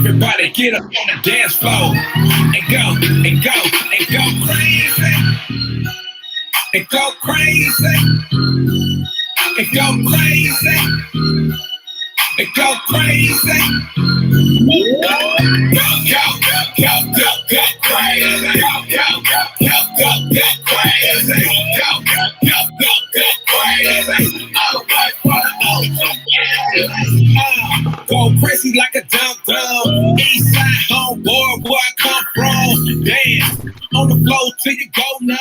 Everybody get up on the dance floor and go, and go, and go crazy. And go crazy. And go crazy. And go crazy. Go, go, go, go, go, go crazy. Go, go, go, go, go, go crazy. Go, go, go, go, go crazy. All the way for the go crazy like a dum-dum. East side homeboy, where I come from. Dance on the floor till you go numb.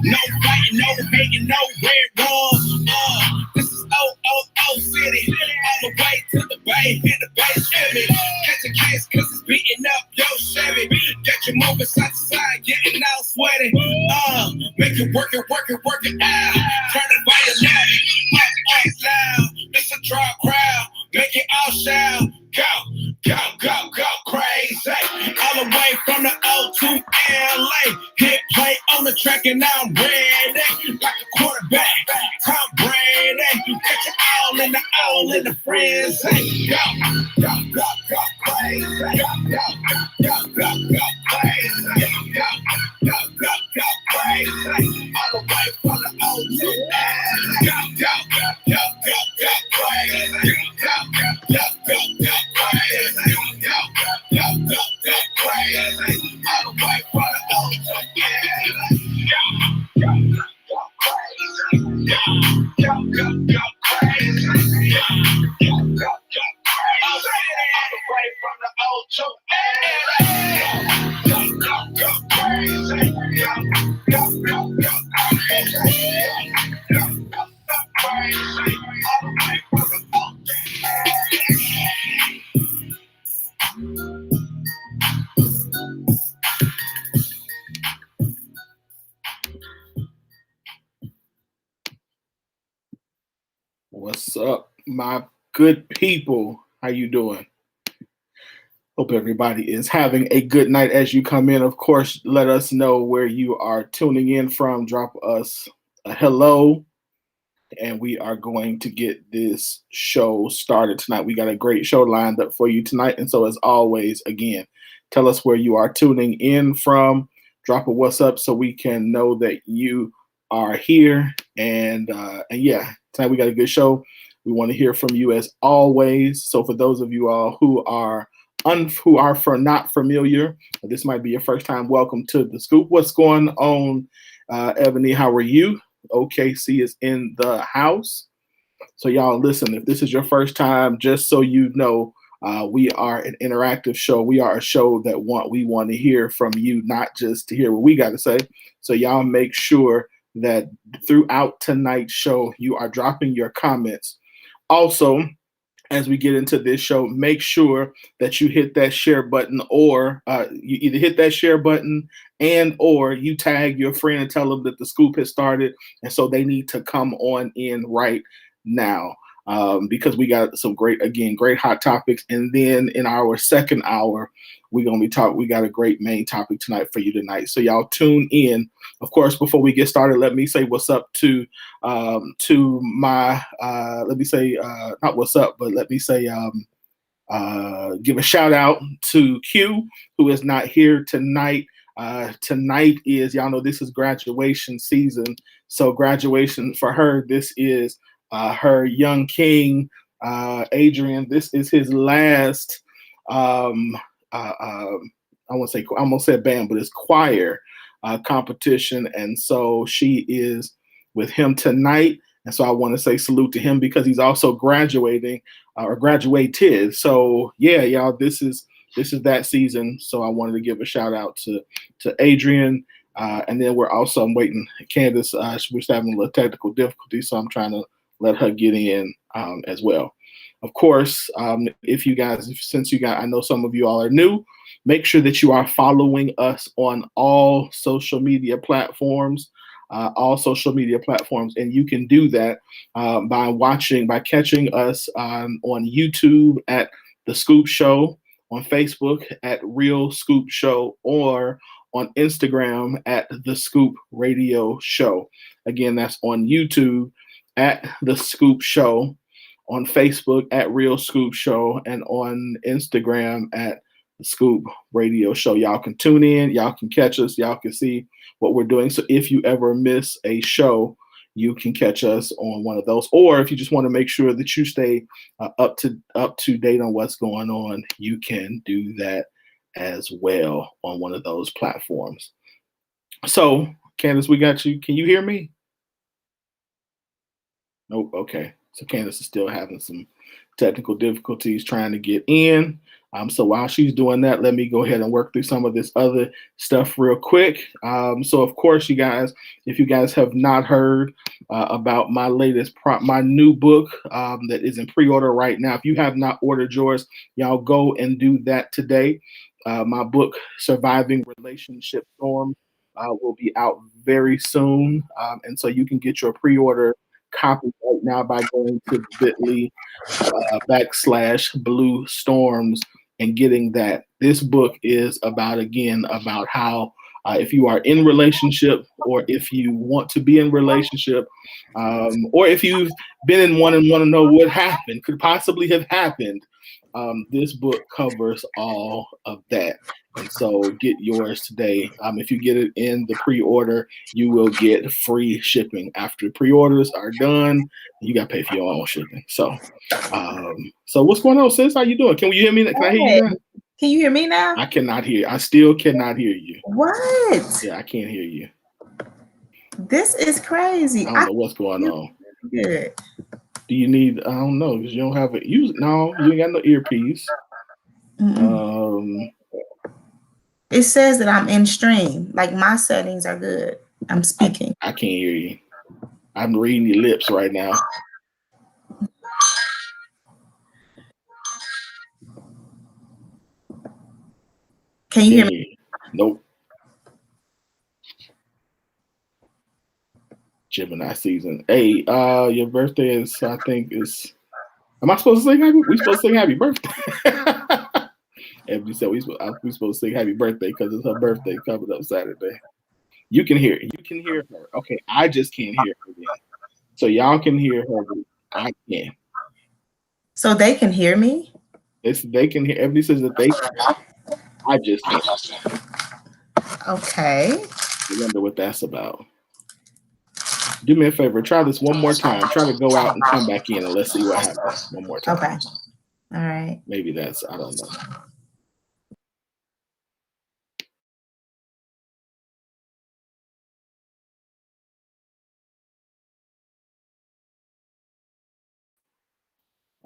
No fighting, no hating, no red wrong. This is O City. All the way to the bay, hit the bay, shimmy. Catch a case cause it's beating up your Chevy. Get you moving side to side, getting all sweaty. Make it work it, work it, work it out. Turn it violent, pop up loud. It's a draw crowd, make it all shout. Go, go, go, go crazy. All the way from the O to LA. Hit play on the track and I'm ready. Like a quarterback, Tom Brady. Get you all in the frenzy. Go, go, go, go crazy. Go, go, go, go, go crazy. Go, go, go, go crazy. All the way from the O to LA. Go, go, go, go, go, go crazy. Go, go, go, go, go crazy. Go, go, go, go crazy. All the way from the O to LA. Go, go, go crazy. Go, go, go, go crazy. Go, go, go, go crazy. All the way from the O to LA. Go, go, go crazy. Go, go, go, go crazy. Go, go, go crazy. All the way from the O to What's up, my good people? How you doing? Hope everybody is having a good night as you come in. Of course, let us know where you are tuning in from. Drop us a hello, and we are going to get this show started tonight. We got a great show lined up for you tonight. And so as always, again, tell us where you are tuning in from. Drop a what's up so we can know that you are here. And yeah, tonight we got a good show. We want to hear from you as always. So for those of you all who are not familiar, this might be your first time. Welcome to the Scoop. What's going on, Ebony? How are you? OKC is in the house. So y'all listen, if this is your first time, just so you know, we are an interactive show. We are a show that we want to hear from you, not just to hear what we got to say. So y'all make sure that throughout tonight's show, you are dropping your comments. Also, as we get into this show, make sure that you hit that share button, or you either hit that share button and or you tag your friend and tell them that the Scoop has started, and so they need to come on in right now, because we got some great hot topics. And then in our second hour, we got a great main topic tonight for you tonight. So y'all tune in. Of course, before we get started, let me say what's up to my let me say not what's up, but let me say give a shout out to Q, who is not here tonight. Tonight is, y'all know, this is graduation season. So graduation for her, this is her young king, Adrian. This is his last I won't say, I'm gonna say band, but it's choir competition. And so she is with him tonight. And so I want to say salute to him because he's also graduating or graduated. So yeah, y'all, this is that season. So I wanted to give a shout out to Adrian. And then I'm waiting. Candace, we're having a little technical difficulty, so I'm trying to let her get in as well. Of course, I know some of you all are new, make sure that you are following us on all social media platforms. And you can do that by catching us on YouTube at The Scoop Show, on Facebook at Real Scoop Show, or on Instagram at The Scoop Radio Show. Again, that's on YouTube at The Scoop Show, on Facebook at Real Scoop Show, and on Instagram at the Scoop Radio Show. Y'all can tune in, y'all can catch us, y'all can see what we're doing. So if you ever miss a show, you can catch us on one of those. Or if you just want to make sure that you stay up to date on what's going on, you can do that as well on one of those platforms. So, Candace, we got you. Can you hear me? Nope. Okay. So Candace is still having some technical difficulties trying to get in. So while she's doing that, let me go ahead and work through some of this other stuff real quick. So of course, you guys, if you guys have not heard about my latest my new book that is in pre-order right now, if you have not ordered yours, y'all go and do that today. My book, Surviving Relationship Storms, will be out very soon. And so you can get your pre-order copy right now by going to bit.ly /Blue Storms and getting that. This book is about how if you are in relationship, or if you want to be in relationship, or if you've been in one and want to know what happened, could possibly have happened, this book covers all of that. And so get yours today. If you get it in the pre-order, you will get free shipping. After the pre-orders are done, you got to pay for your own shipping. So what's going on, sis? How you doing? Can you hear me? Can I hear you now? Can you hear me now? I cannot hear. I still cannot hear you. What? Yeah, I can't hear you. This is crazy. I don't know what's going on. Good. Do you need? I don't know, because you don't have it. No, you ain't got no earpiece. It says that I'm in stream. Like my settings are good. I'm speaking. I can't hear you. I'm reading your lips right now. Can you hear me? Nope. Gemini season. Hey, your birthday is, I think, is. Am I supposed to sing happy? We supposed to sing happy birthday. Ebony said we supposed to sing happy birthday because it's her birthday coming up Saturday. You can hear her. Okay, I just can't hear her again. So y'all can hear her, but I can't. So they can hear me? They can hear. Ebony says that they. I just can't. Okay. I wonder what that's about. Do me a favor. Try this one more time. Try to go out and come back in, and let's see what happens. One more time. Okay. All right. Maybe that's. I don't know.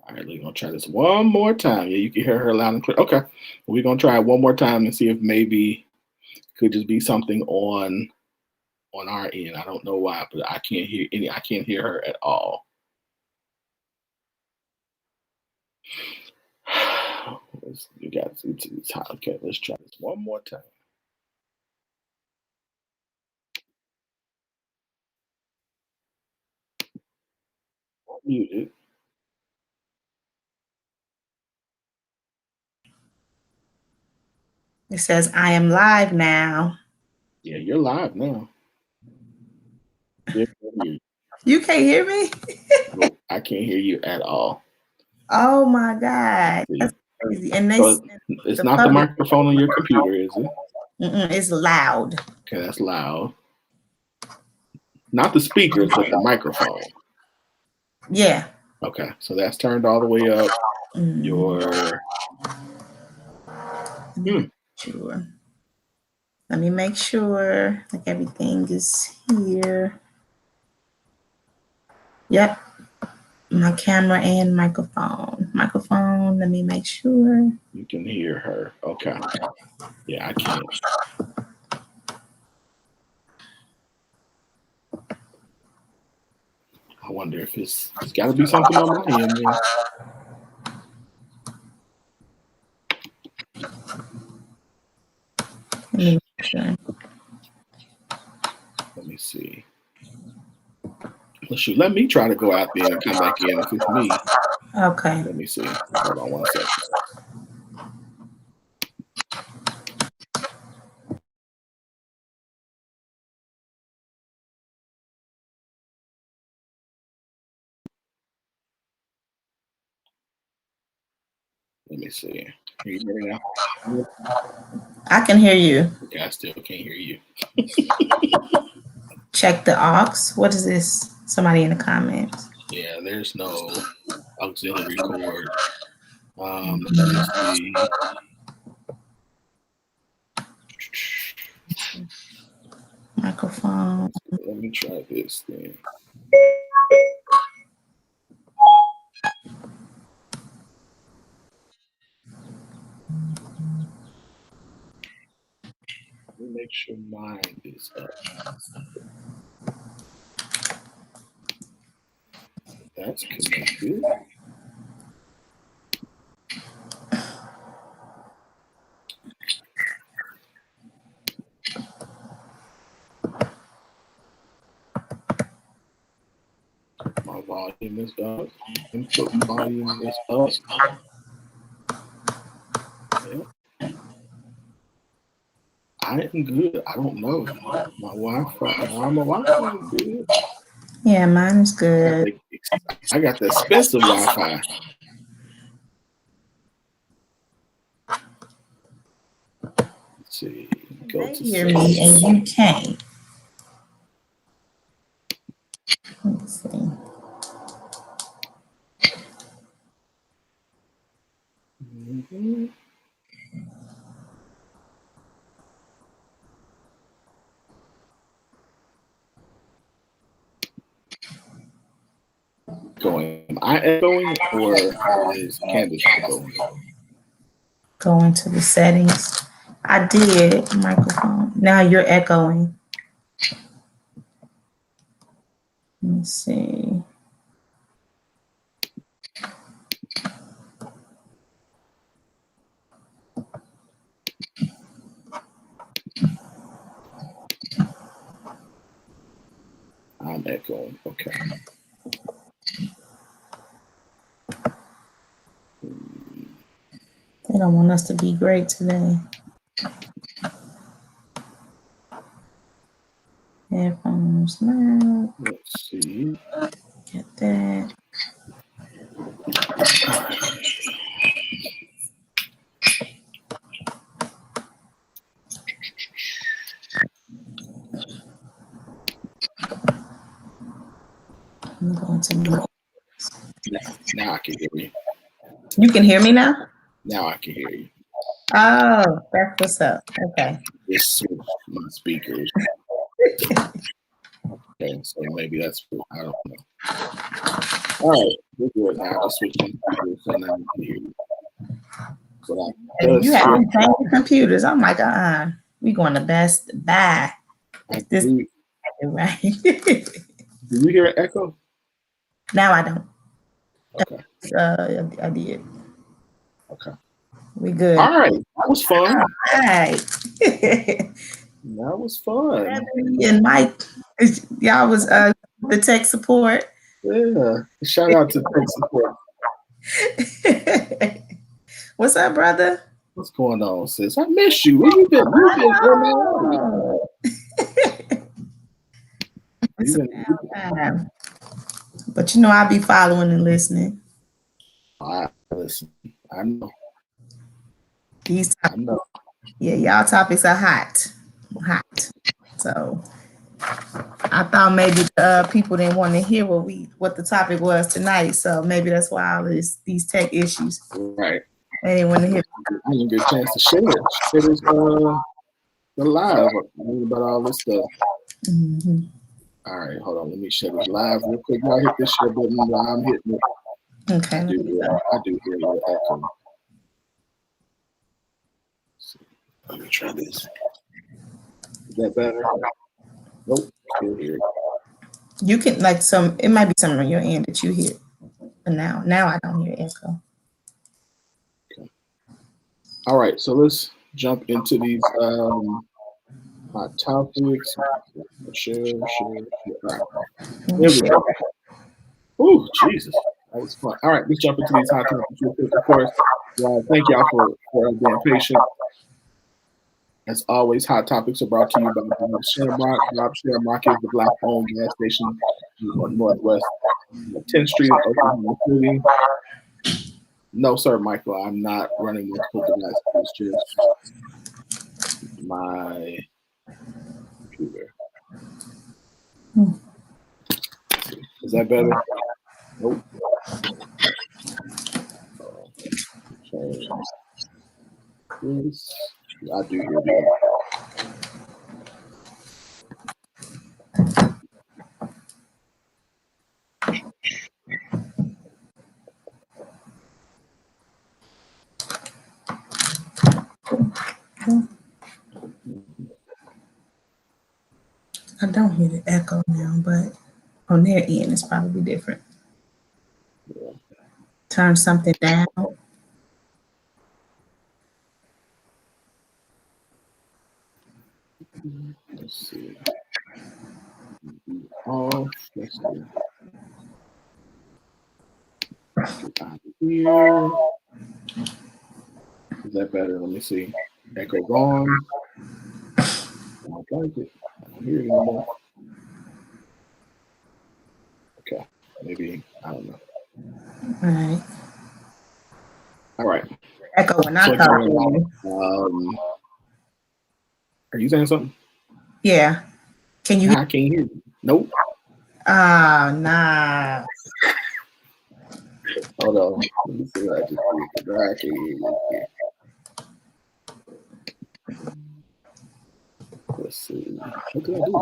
All right, we're gonna try this one more time. Yeah, you can hear her loud and clear. Okay, we're gonna try it one more time and see if maybe it could just be something on our end. I don't know why, but I can't hear any. I can't hear her at all. You got to the time. Okay, let's try this one more time. Muted. It says I am live now. Yeah, you're live now. You can't hear me? Nope, I can't hear you at all. Oh my God. That's crazy. And it's not the microphone on your computer, is it? It's loud. Okay, that's loud. Not the speakers, but the microphone. Yeah. Okay, so that's turned all the way up. Sure. Let me make sure like everything is here. Yep. My camera and microphone. Let me make sure. You can hear her. Okay. Yeah, I can't. I wonder if it's got to be something on my end. Yeah. Let me make sure. Let me see. Well, shoot, let me try to go out there and come back in if it's me. Okay. Let me see. Hold on 1 second. Let me see. Are you ready now? I can hear you. Okay, I still can't hear you. Check the aux. What is this? Somebody in the comments. Yeah, there's no auxiliary cord. Let me see. Microphone. Let me try this thing. Let me make sure mine is up. That's connected. My volume is up. Input volume is up. Yep. I am good. I don't know. My Wi-Fi. My Wi-Fi is good. Yeah, mine is good. I got the expensive Wi-Fi. Let's see. Go They to hear me and you can't. Let's see. Mm-hmm. Going. Am I echoing or is Candace echoing? Go into the settings. I did microphone. Now you're echoing. Let me see. I'm echoing. Okay. They don't want us to be great today. Headphones now. Let's see. Get that. I'm going to mute. Now I can hear you. You can hear me now? Now I can hear you. Oh, that's what's up. Okay. Just switch my speakers. Okay, so maybe that's what, I don't know. All right, we're good now. I'll switch my speakers so now I can hear you. You have been playing with computers. I'm like, we going to Best Buy. This right. Do you hear an echo? Now I don't. Okay. I did. Okay. We good. All right. That was fun. All right. That was fun. And Mike, y'all was the tech support. Yeah. Shout out to tech support. What's up, brother? What's going on, sis? I miss you. Where you been? But you know, I'll be following and listening. I listen. I know. These topics, I know. Yeah, y'all topics are hot. So I thought maybe people didn't want to hear what the topic was tonight. So maybe that's why all these tech issues. Right. They didn't want to hear. I didn't get a chance to share it. Share this the live about all this stuff. Mm-hmm. All right, hold on. Let me share this live real quick. Y'all hit this share button while I'm hitting it. Okay. I do hear your echo. Let me try this. Is that better? Nope. Still here. You can it might be something on your end that you hear. But now I don't hear echo. Okay. All right, so let's jump into these hot topics. Share. All right. There we go. Oh, Jesus. That was fun. All right, let's jump into these hot topics. Of course, thank y'all for being patient. As always, hot topics are brought to you by Bob Shamrock. Bob Shamrock is the black-owned gas station in Northwest 10th Street in Oklahoma City. No, sir, Michael. I'm not running multiple devices. It's just my computer. Is that better? Nope. Change this. I do hear that. I don't hear the echo now, but on their end, it's probably different. Yeah. Turn something down. Let's see. Off. Let's see. Get out of here. Is that better? Let me see. Echo gone. I don't like it. I don't hear it anymore. Okay. Maybe, I don't know. All right. All right. Echo when I So talk. are you saying something? Yeah. Can you? Nah, I can't hear you. Nope. Oh, nah. Hold on. Let me see what I just did. I can't hear you. Let's see. What did I do?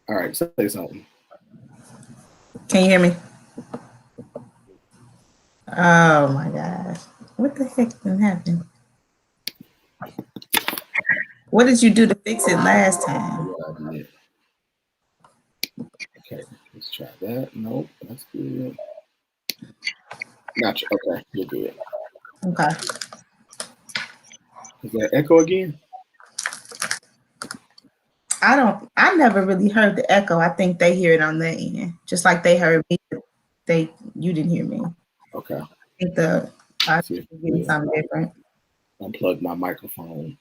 All right, say something. Can you hear me? Oh my gosh. What the heck didn't happen? What did you do to fix it last time? Yeah, I did. Okay, let's try that. Nope, that's good. Gotcha. Okay, you're good. Okay. Is that echo again? I never really heard the echo. I think they hear it on their end. Just like they heard me. You didn't hear me. Okay. I think I See if getting something different. Unplug my microphone.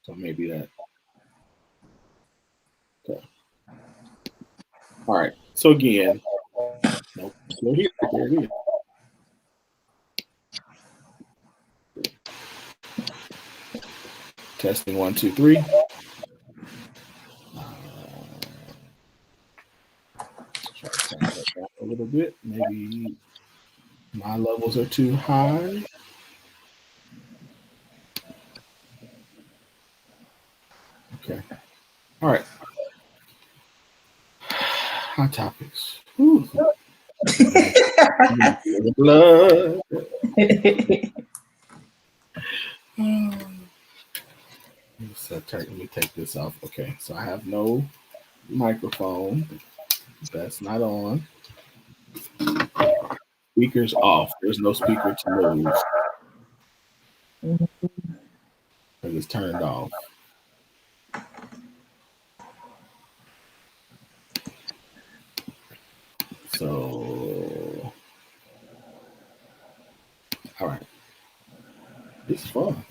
So maybe that. Okay. All right. So again. Nope. Still here. There it is. Testing 1, 2, 3. Try to turn that down a little bit. Maybe my levels are too high. Okay. All right. Hot topics. Whew. The blood. Let me take this off. Okay, so I have no microphone. That's not on. Speaker's off. There's no speaker to move. Because it's turned off. So, all right. It's fun.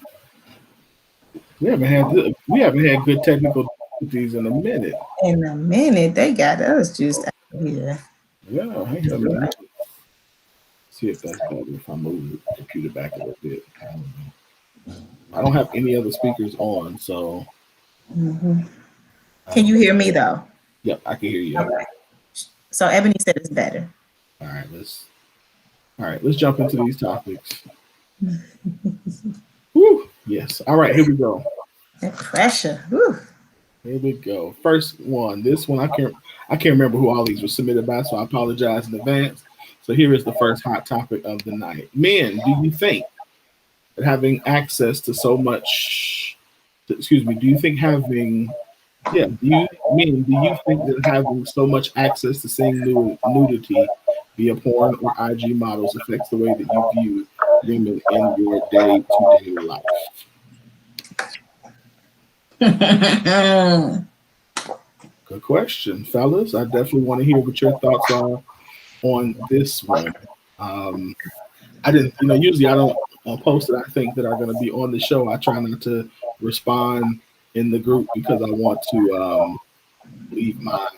We haven't had good technical difficulties in a minute. In a minute, they got us just out here. Yeah, hang on a minute. See if that's better if I move the computer back a little bit. I don't know. I don't have any other speakers on, so. Mm-hmm. Can you hear me though? Yep, I can hear you. Okay. So Ebony said it's better. All right, let's jump into these topics. Woo, yes. All right, here we go. That pressure. Woo. Here we go. First one. This one I can't remember who all these were submitted by, so I apologize in advance. So here is the first hot topic of the night. Men, do you think that having access to so much? Do you think having? Yeah. Do you think that having so much access to seeing nudity via porn or IG models affects the way that you view women in your day-to-day life? Good question, fellas. I definitely want to hear what your thoughts are on this one. I didn't, usually I don't post that I think that are going to be on the show. I try not to respond in the group because I want to leave my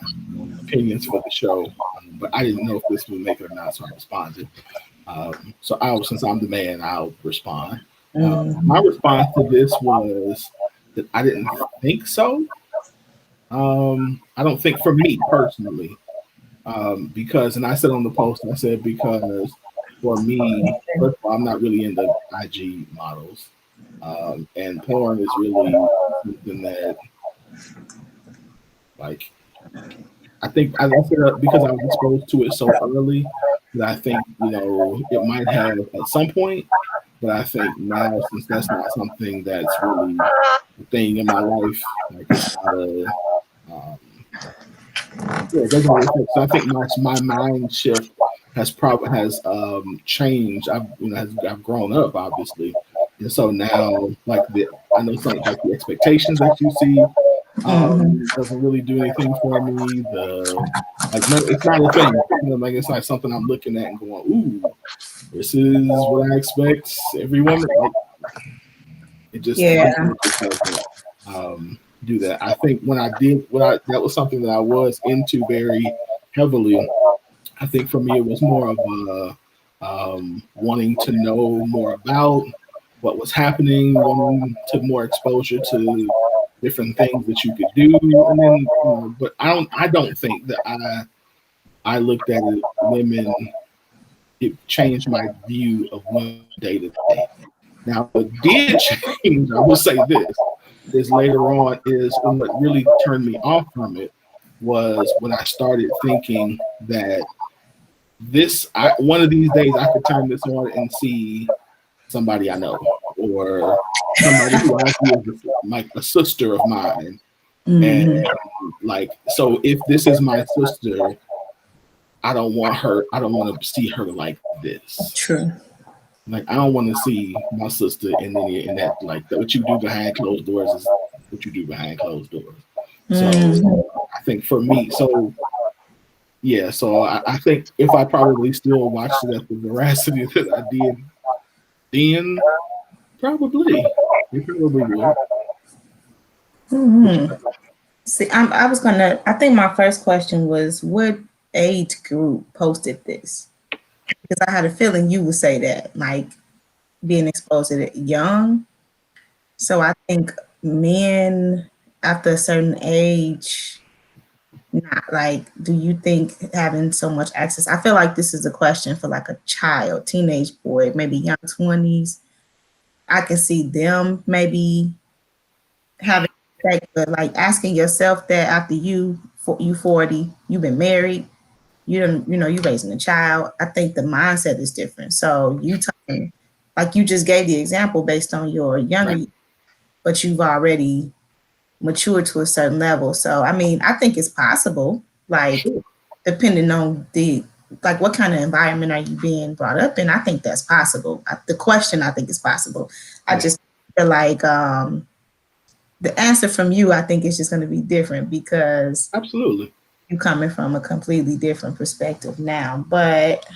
opinions for the show but I didn't know if this would make it or not, so I responded. Since I'm the man, I'll respond. My response to this was that I didn't think so. I don't think for me personally, because, and I said on the post, I said because for me, first of all, I'm not really into IG models, and porn is really something that, like, I think I said that because I was exposed to it so early that I think, you know, it might have at some point, but I think now, since that's not something that's really a thing in my life, like it's not a it doesn't really affect. So I think my mind shift has changed. I've grown up, obviously, and so now, like, I know something like the expectations that you see doesn't really do anything for me. It's not a thing. You know, like, it's like something I'm looking at and going, "Ooh, this is what I expect every woman." Like, it just doesn't do that. I think when I did that was something that I was into very heavily. I think for me it was more of a wanting to know more about what was happening, wanting to more exposure to different things that you could do, and then but I don't think that I looked at it, women. It changed my view of women day to day. Now, what did change, I will say this, is later on is what really turned me off from it was when I started thinking that one of these days I could turn this on and see somebody I know or somebody who I see as like a sister of mine. And like, so if this is my sister, I don't want to see her like this. True. Like, I don't want to see my sister in that, like, what you do behind closed doors is what you do behind closed doors. So I think for me, so I think if I probably still watched it at the veracity that I did then, probably would. See, I think my first question was, what age group posted this? Because I had a feeling you would say that, like, being exposed to it young. So I think men after a certain age, not like, do you think having so much access? I feel like this is a question for like a child, teenage boy, maybe young 20s. I can see them maybe having, like asking yourself that after you 40, you've been married, you raising a child. I think the mindset is different. So you talking, like you just gave the example based on your younger, right, but you've already matured to a certain level. So I mean, I think it's possible, like depending on like what kind of environment are you being brought up in. I think that's possible. The question, I think, is possible. I just feel like the answer from you, I think, is just going to be different because absolutely you're coming from a completely different perspective now. But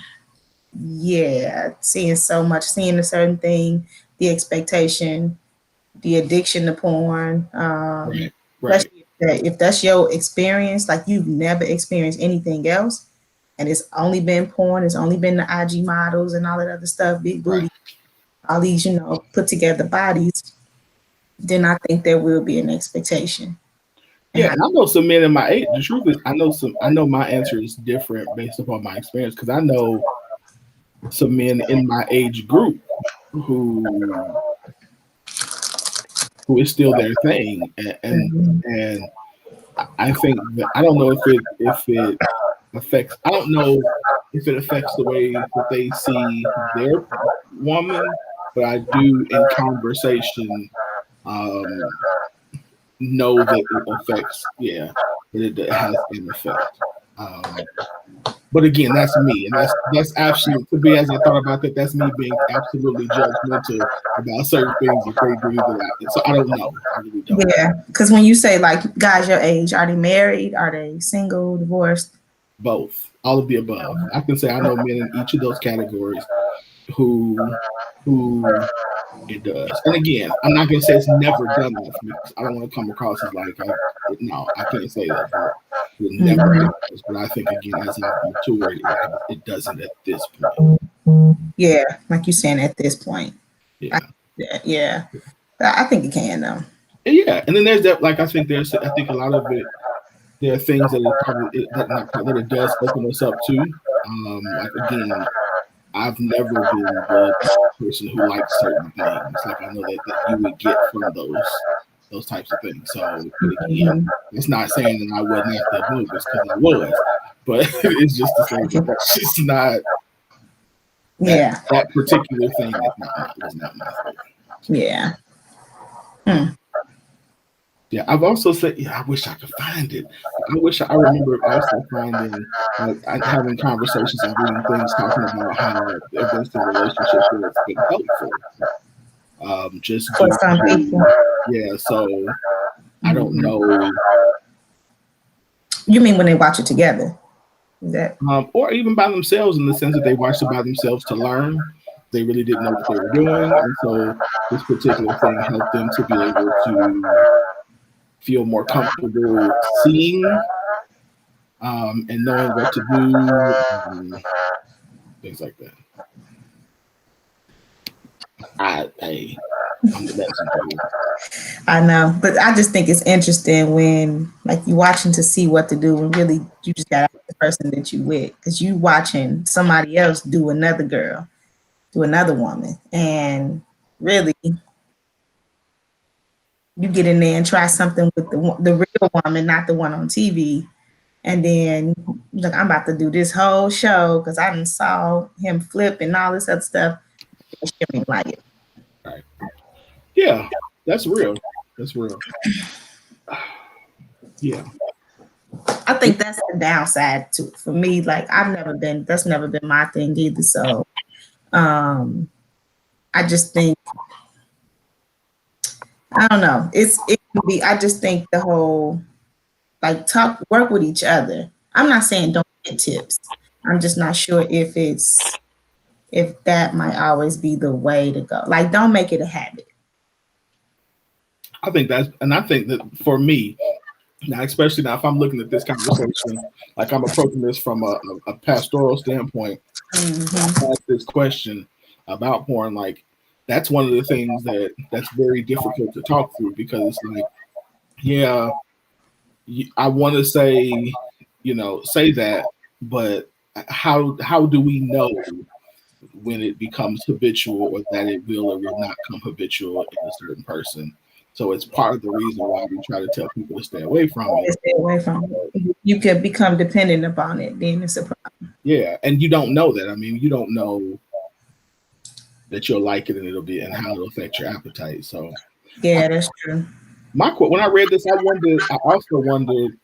yeah, seeing a certain thing, the expectation, the addiction to porn, right. If that's your experience, like you've never experienced anything else, and it's only been porn, it's only been the IG models and all that other stuff, big booty, all these, put together bodies, then I think there will be an expectation. Yeah, and I know some men in my age. The truth is, I know my answer is different based upon my experience because I know some men in my age group who is still their thing, and I think that I don't know if it affects. I don't know if it affects the way that they see their woman, but I do in conversation know that it affects. Yeah, that it has an effect. But again, that's me, and that's absolutely, to be, as I thought about that, that's me being absolutely judgmental about certain things that they do that. So I don't know. I really don't. Yeah, because when you say like guys your age, are they married? Are they single, divorced? Both, all of the above. I can say I know men in each of those categories who it does. And again, I'm not gonna say it's never done that for me. I don't want to come across as like, no, I can't say that. It never happens, but I think again, as I've matured, it doesn't at this point. Yeah, like you're saying at this point. Yeah. Yeah. I think it can though. Yeah, and then there's that. Like I think a lot of it. There are things that it does open us up to. Like again, I've never been the person who likes certain things. Like I know that you would get from those types of things. So again, it's not saying that I wasn't at that movie because I was, but it's just to say that it's just not. That particular thing is not my favorite. Yeah. Yeah, I've also said, I wish I could find it. I remember also finding, having conversations and reading things talking about how events in relationships has been helpful. Just for some people. Yeah, so I don't know. You mean when they watch it together? Is that? Or even by themselves, in the sense that they watched it by themselves to learn. They really didn't know what they were doing, and so this particular thing helped them to be able to feel more comfortable seeing and knowing what to do, things like that. I know, but I just think it's interesting when like you watching to see what to do, and really you just got the person that you with, because you watching somebody else do another girl, do another woman, and really you get in there and try something with the real woman, not the one on TV. And then like, I'm about to do this whole show because I done saw him flip and all this other stuff. She didn't like it. Right. Yeah, that's real. That's real. Yeah. I think that's the downside too. For me, like that's never been my thing either. So I just think, I don't know. It can be, I just think the whole, like work with each other. I'm not saying don't get tips. I'm just not sure if that might always be the way to go. Like, don't make it a habit. I think that for me, now, especially now, if I'm looking at this conversation, like I'm approaching this from a pastoral standpoint, I ask this question about porn, like, that's one of the things that's very difficult to talk through, because it's like, yeah, I want to say that, but how do we know when it becomes habitual, or that it will or will not come habitual in a certain person? So it's part of the reason why we try to tell people to stay away from it. Stay away from it. You could become dependent upon it, then it's a problem. Yeah, and you don't know that. I mean, you don't know that you'll like it and how it'll affect your appetite. So yeah, that's true. When I read this, I also wondered,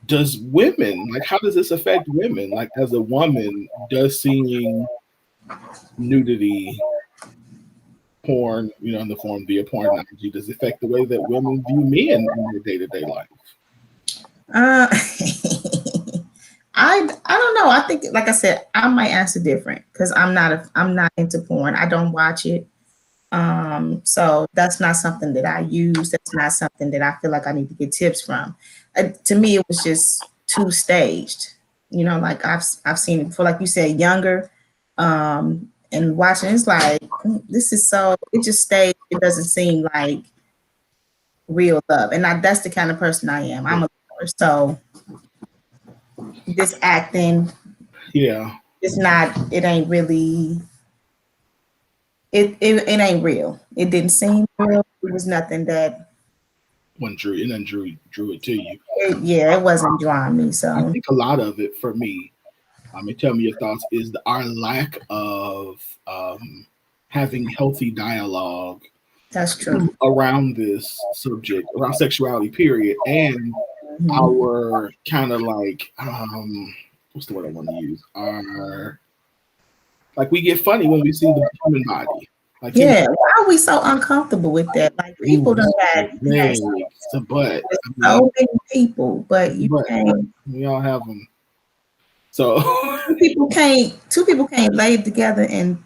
does women, like, how does this affect women? Like, as a woman, does seeing nudity, porn, in the form via pornography, does it affect the way that women view men in their day-to-day life? I don't know. I think, like I said, I might answer different because I'm not into porn. I don't watch it. So that's not something that I use. That's not something that I feel like I need to get tips from. To me, it was just too staged. Like I've seen it before, like you said, younger, and watching, it's like, this is so, it just staged. It doesn't seem like real love. And that's the kind of person I am. I'm a lover. So this acting, it's not, it ain't really, it ain't real. It didn't seem real. It was nothing that drew it to you. It wasn't drawing me. So I think a lot of it for me, tell me your thoughts, is our lack of having healthy dialogue. That's true. Around this subject, around sexuality, period, and our kind of like, what's the word I want to use? Like, we get funny when we see the human body. Like, why are we so uncomfortable with that? Like, people don't have the butt. So many people, but you can't. We all have them. So two people can't lay together and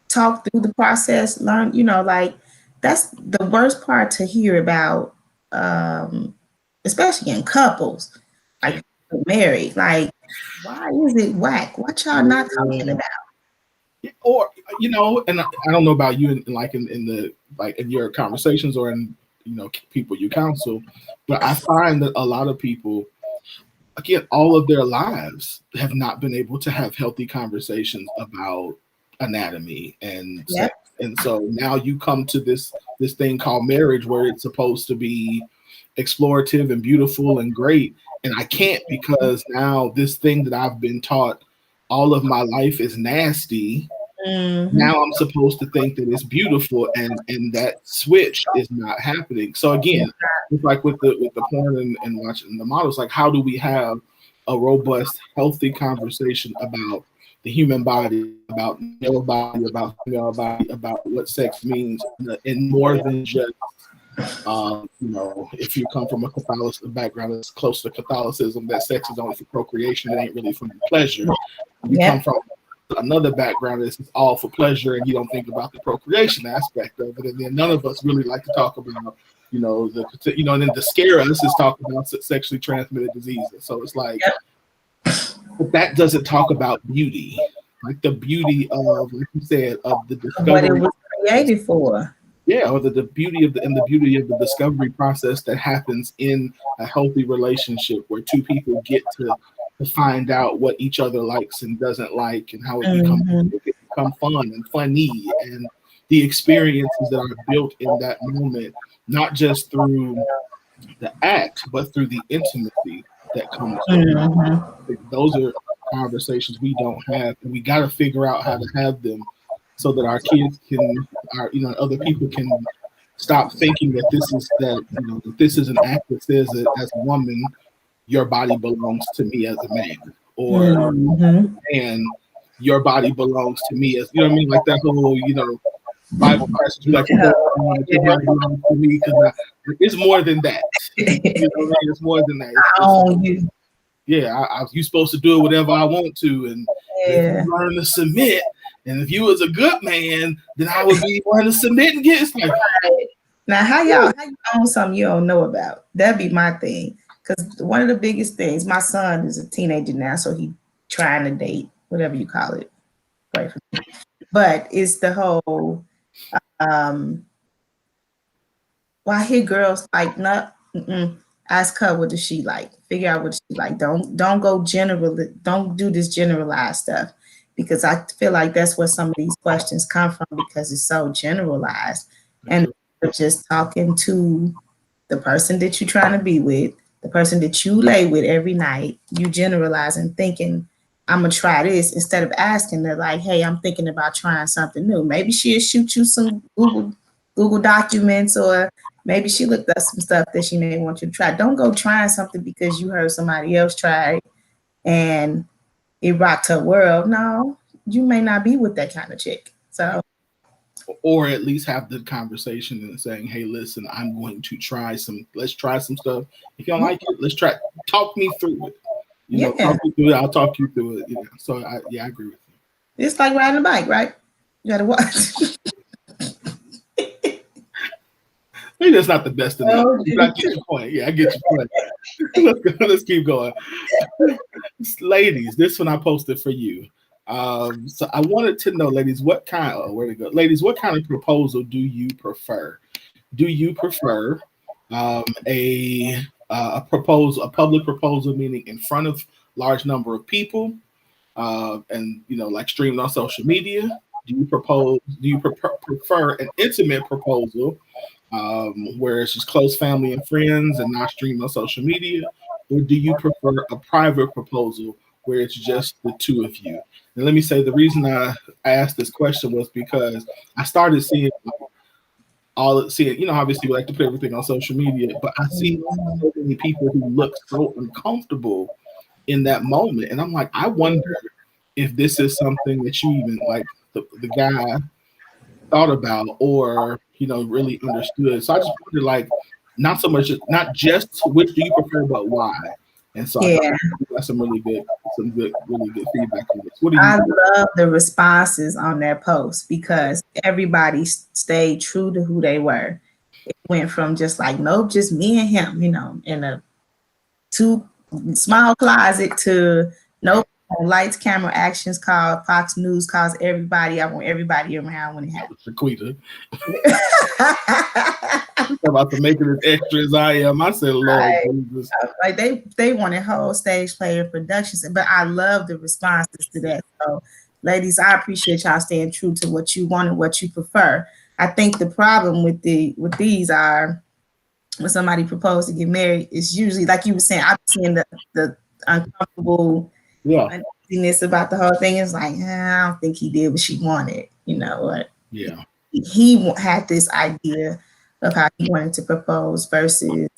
talk through the process. Learn, like, that's the worst part to hear about, especially in couples. married. Like, why is it whack? What y'all not talking about? Or and I don't know about you in the like in your conversations or in people you counsel, but I find that a lot of people, again, all of their lives have not been able to have healthy conversations about anatomy and sex. And so now you come to this thing called marriage, where it's supposed to be explorative and beautiful and great, and I can't, because now this thing that I've been taught all of my life is nasty. Mm-hmm. Now I'm supposed to think that it's beautiful, and that switch is not happening. So again, it's like with the porn and watching the models, like, how do we have a robust, healthy conversation about the human body, about male body, about female body, about what sex means, in more than just if you come from a Catholic background that's close to Catholicism, that sex is only for procreation, it ain't really for pleasure. You come from another background that's all for pleasure, and you don't think about the procreation aspect of it. And then none of us really like to talk about, and then to scare us is talk about sexually transmitted diseases. So it's like, but that doesn't talk about beauty, like the beauty of, like you said, of the discovery. What it was created for. Yeah, or the beauty of the beauty of the discovery process that happens in a healthy relationship, where two people get to find out what each other likes and doesn't like, and how it become fun and funny, and the experiences that are built in that moment, not just through the act, but through the intimacy that comes with it. Those are conversations we don't have, and we got to figure out how to have them, so that our kids can, other people can stop thinking that that this is an act that says that as a woman, your body belongs to me as a man, or and your body belongs to me as, you know what I mean, like that whole Bible passage, like your body belongs to me, because it's more than that. It's more than that. You're supposed to do whatever I want to, and if you learn to submit. And if you was a good man, then I would be wanting to submit and get. It's like, now, how you own something you don't know about? That'd be my thing. Because one of the biggest things, my son is a teenager now, so he trying to date, whatever you call it. Pray for me. But it's the whole, well, I hear girls like, ask her what does she like. Figure out what she like. Don't go don't do this generalized stuff. Because I feel like that's where some of these questions come from, because it's so generalized. And you're just talking to the person that you're trying to be with, the person that you lay with every night. You generalizing, thinking, I'm going to try this, instead of asking her, like, hey, I'm thinking about trying something new. Maybe she'll shoot you some Google documents, or maybe she looked up some stuff that she may want you to try. Don't go trying something because you heard somebody else try it and it rocked her world. No, you may not be with that kind of chick. So, or at least have the conversation and saying, hey, listen, I'm going to let's try some stuff. If you don't like it, let's try. Talk me through it. Talk me through it. I'll talk you through it. So I agree with you. It's like riding a bike, right? You gotta watch. Maybe that's not the best enough. I get your point. Yeah, I get your point. Let's keep going. Ladies, this one I posted for you. So I wanted to know, ladies, what kind of proposal do you prefer? Do you prefer a public proposal, meaning in front of large number of people, and like streamed on social media? Do you prefer an intimate proposal, where it's just close family and friends and not streamed on social media? Or do you prefer a private proposal where it's just the two of you? And let me say, the reason I asked this question was because I started seeing obviously we like to put everything on social media, but I see so many people who look so uncomfortable in that moment. And I'm like, I wonder if this is something that you even, like, the guy thought about, or really understood. So I just wondered, like, not just which do you prefer, but why. And so I got some really good feedback on this. What do you I love the responses on their post, because everybody stayed true to who they were. It went from just like, nope, just me and him, in a 2 small closet to no lights, camera, actions, call, Fox News calls everybody. I want everybody around when it happens. Shaquita. About to make it as extra as I am. I said, Lord Jesus. Like they wanted whole stage player productions, but I love the responses to that. So, ladies, I appreciate y'all staying true to what you want and what you prefer. I think the problem with these are when somebody proposed to get married, it's usually like you were saying. I'm seeing the uncomfortable uneasiness about the whole thing. It's like, I don't think he did what she wanted. You know what? Yeah. He had this idea of how he wanted to propose versus,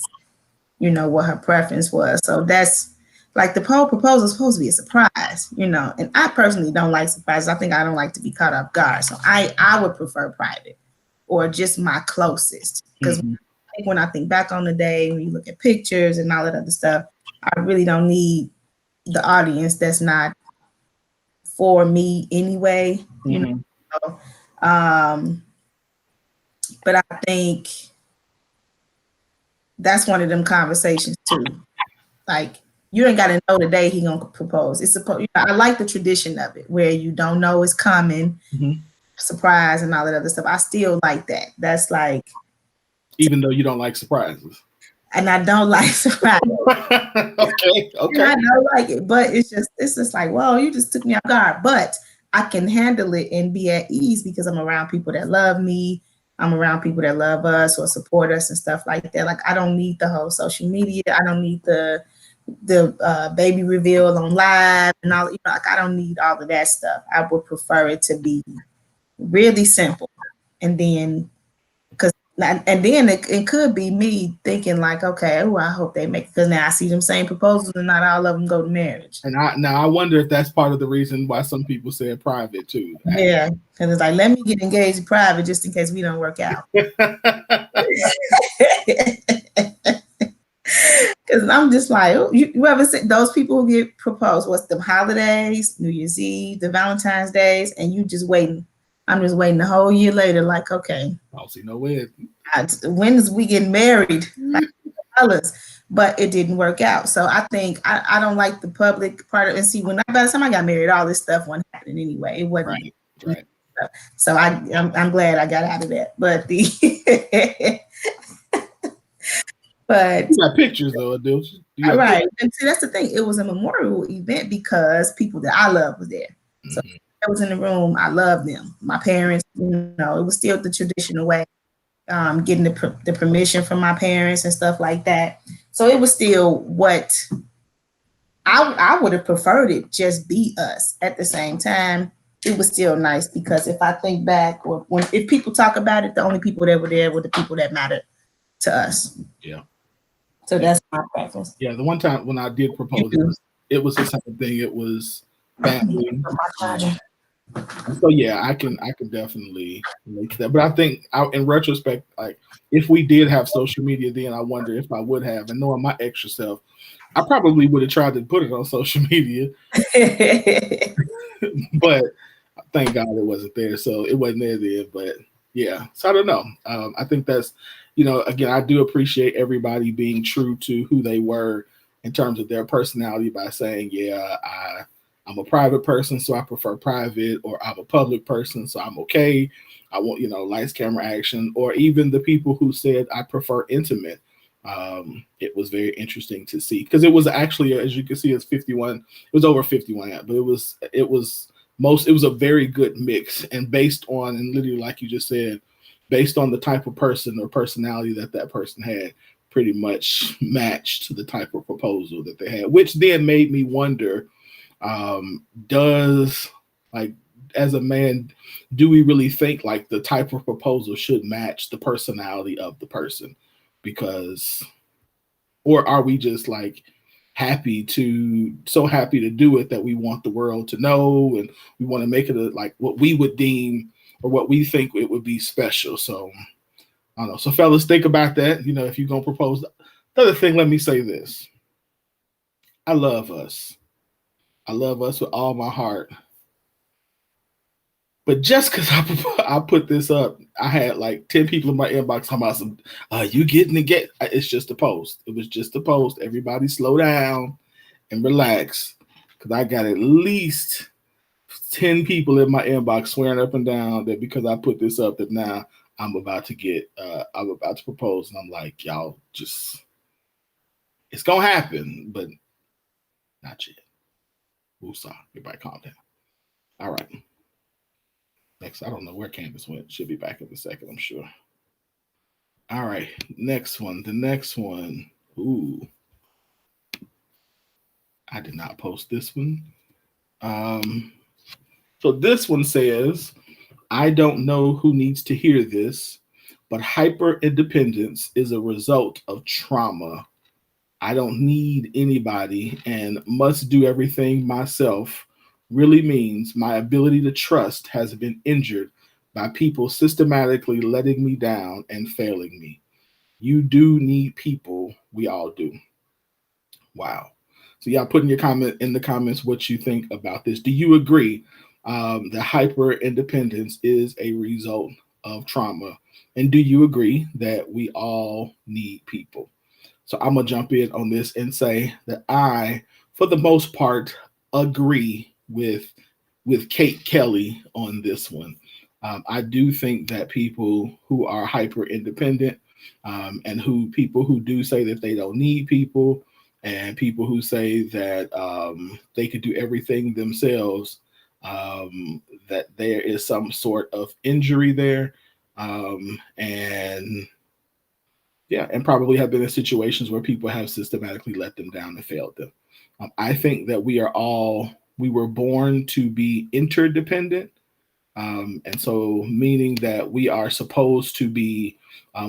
you know, what her preference was. So that's like the whole proposal is supposed to be a surprise, you know. And I personally don't like surprises. I think I don't like to be caught off guard. So I would prefer private or just my closest. Because when I think back on the day, when you look at pictures and all that other stuff, I really don't need the audience that's not for me anyway, you know. So, but I think that's one of them conversations too. Like, you ain't got to know the day he gonna propose. It's supposed. You know, I like the tradition of it where you don't know it's coming, surprise and all that other stuff. I still like that. That's like, even though you don't like surprises. And I don't like surprises. Okay. And I don't like it, but it's just like, whoa, you just took me off guard. But I can handle it and be at ease because I'm around people that love me. I'm around people that love us or support us and stuff like that. Like, I don't need the whole social media. I don't need the baby reveal on live and all. You know, like, I don't need all of that stuff. I would prefer it to be really simple, and then it could be me thinking like, okay, I hope they make it, because now I see them same proposals and not all of them go to marriage. And I wonder if that's part of the reason why some people say private too. Yeah, because it's like, let me get engaged in private just in case we don't work out. Because I'm just like, you ever see those people who get proposed? What's the holidays, New Year's Eve, the Valentine's days, and you just waiting. I'm just waiting the whole year later, like, okay. I don't see no way. When is we getting married? Like, but it didn't work out. So I think I don't like the public part of it. And see, by the time I got married, all this stuff wasn't happening anyway. It wasn't. Right. So I'm glad I got out of that. But but you got pictures though, dude. Right. And see, that's the thing. It was a memorial event because people that I love was there. So I was in the room. I loved them. My parents, you know, it was still the traditional way, getting the permission from my parents and stuff like that. So it was still what I would have preferred it just be us. At the same time, it was still nice because if I think back, or if people talk about it, the only people that were there were the people that mattered to us. Yeah. So that's my preference. Yeah, the one time when I did propose, it was the same thing. It was family. So yeah, I can definitely relate to that. But I think in retrospect, like, if we did have social media then, I wonder if I would have. And knowing my extra self, I probably would have tried to put it on social media. But thank God it wasn't there. So it wasn't there then. But yeah, so I don't know. I think that's, you know, again, I do appreciate everybody being true to who they were in terms of their personality by saying, yeah, I'm a private person, so I prefer private, or I'm a public person, so I'm okay. I want, you know, lights, camera, action, or even the people who said I prefer intimate. It was very interesting to see because it was actually, as you can see, it's 51. It was over 51, but it was a very good mix, and based on, and literally like you just said, based on the type of person or personality that person had, pretty much matched the type of proposal that they had, which then made me wonder, does, like, as a man, do we really think like the type of proposal should match the personality of the person? Because, or are we just like so happy to do it that we want the world to know, and we want to make it like what we would deem or what we think it would be special. So I don't know. So fellas, think about that. You know, if you're going to propose. The other thing, let me say this. I love us. I love us with all my heart. But just because I put this up, I had like 10 people in my inbox talking about some, you getting to get, it's just a post. It was just a post. Everybody slow down. and relax, because I got at least 10 people in my inbox swearing up and down that because I put this up that now I'm about to propose. And I'm like, y'all just, it's going to happen, but not yet. Woosah. Everybody calm down. All right. Next, I don't know where Candace went. She'll be back in a second, I'm sure. All right. Next one. The next one. Ooh. I did not post this one. So this one says, I don't know who needs to hear this, but hyper independence is a result of trauma. I don't need anybody and must do everything myself really means my ability to trust has been injured by people systematically letting me down and failing me. You do need people. We all do. Wow. So y'all put in your comment in the comments what you think about this. Do you agree that hyper independence is a result of trauma? And do you agree that we all need people? So I'm gonna jump in on this and say that I, for the most part, agree with Kate Kelly on this one. I do think that people who are hyper independent and people who do say that they don't need people, and people who say that they could do everything themselves, that there is some sort of injury there, and probably have been in situations where people have systematically let them down and failed them. I think that we were born to be interdependent. And so meaning that we are supposed to be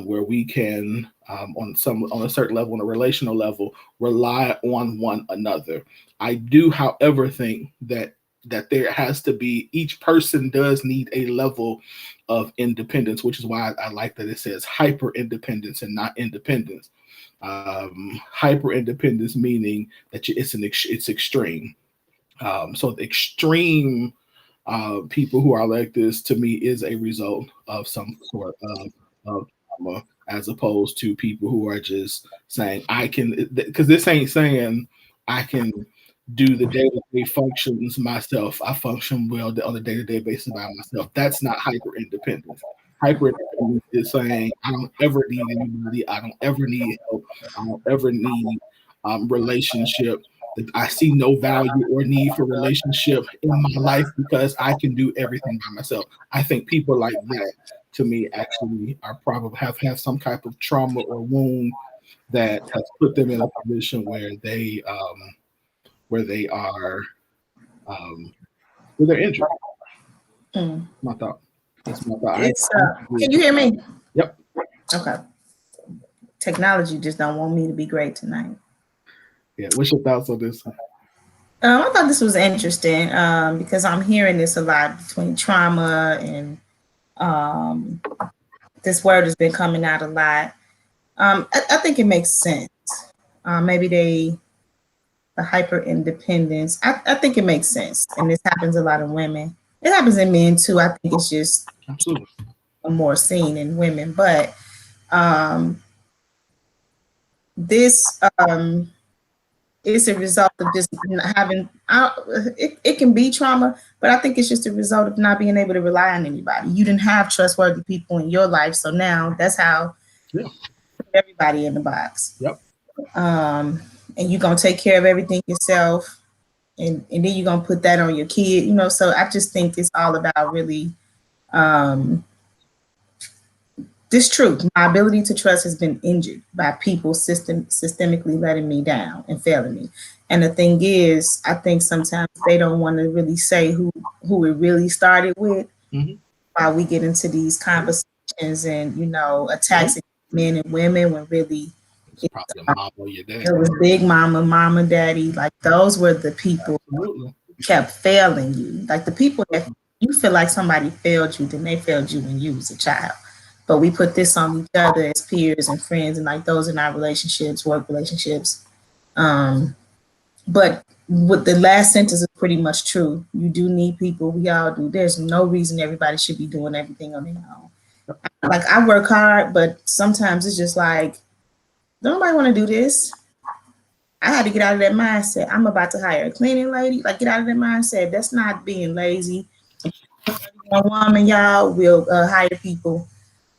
where we can, on a certain level, on a relational level, rely on one another. I do, however, think that there has to be, each person does need a level of independence, which is why I like that it says hyper independence and not independence. Hyper independence meaning that it's extreme. So the extreme people who are like this, to me, is a result of some sort of trauma, as opposed to people who are just saying, I can, because this ain't saying I can do the day-to-day functions myself. I function well on a day-to-day basis by myself. That's not hyper independence. Hyper independence is saying, I don't ever need anybody. I don't ever need help. I don't ever need relationship. I see no value or need for relationship in my life because I can do everything by myself. I think people like that, to me, actually are probably have some type of trauma or wound that has put them in a position where they're injured. My thought. That's my thought. Can you hear me? Yep. Okay. Technology just don't want me to be great tonight. Yeah, what's your thoughts on this? I thought this was interesting because I'm hearing this a lot between trauma and this word has been coming out a lot. I think it makes sense. Maybe the hyper independence. I think it makes sense, and this happens a lot in women. It happens in men too. I think it's just absolutely more seen in women, but this. It's a result of just having, it can be trauma, but I think it's just a result of not being able to rely on anybody. You didn't have trustworthy people in your life, so now that's how everybody in the box. Yep. And you're going to take care of everything yourself, and then you're going to put that on your kid, so I just think it's all about really this truth. My ability to trust has been injured by people systemically letting me down and failing me. And the thing is, I think sometimes they don't want to really say who it really started with while we get into these conversations and, attacks against men and women when really it's probably a mom or your dad. It was big mama, daddy. Like those were the people who kept failing you. Like the people that you feel like somebody failed you, then they failed you when you was a child. But we put this on each other as peers and friends and like those in our relationships, work relationships. But with the last sentence is pretty much true. You do need people. We all do. There's no reason everybody should be doing everything on their own. Like I work hard, but sometimes it's just like, don't nobody want to do this. I had to get out of that mindset. I'm about to hire a cleaning lady. Like, get out of that mindset. That's not being lazy. A woman, y'all, will hire people,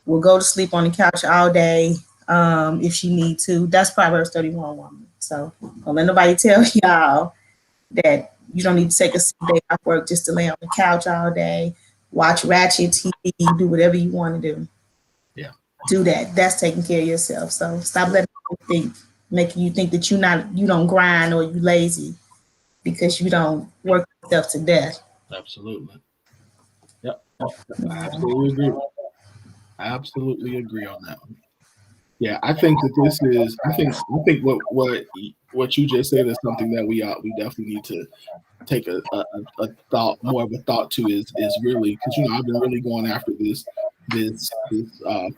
will go to sleep on the couch all day if she need to. That's Proverbs 31 woman. So don't let nobody tell y'all that you don't need to take a day off work just to lay on the couch all day, watch ratchet TV, do whatever you want to do. Yeah. Do that. That's taking care of yourself. So stop letting people making you think that you don't grind or you lazy because you don't work yourself to death. Absolutely. Yep. I absolutely agree on that one. Yeah, I think that this is. I think what you just said is something that we definitely need to take a thought, more of a thought to is really, because I've been really going after this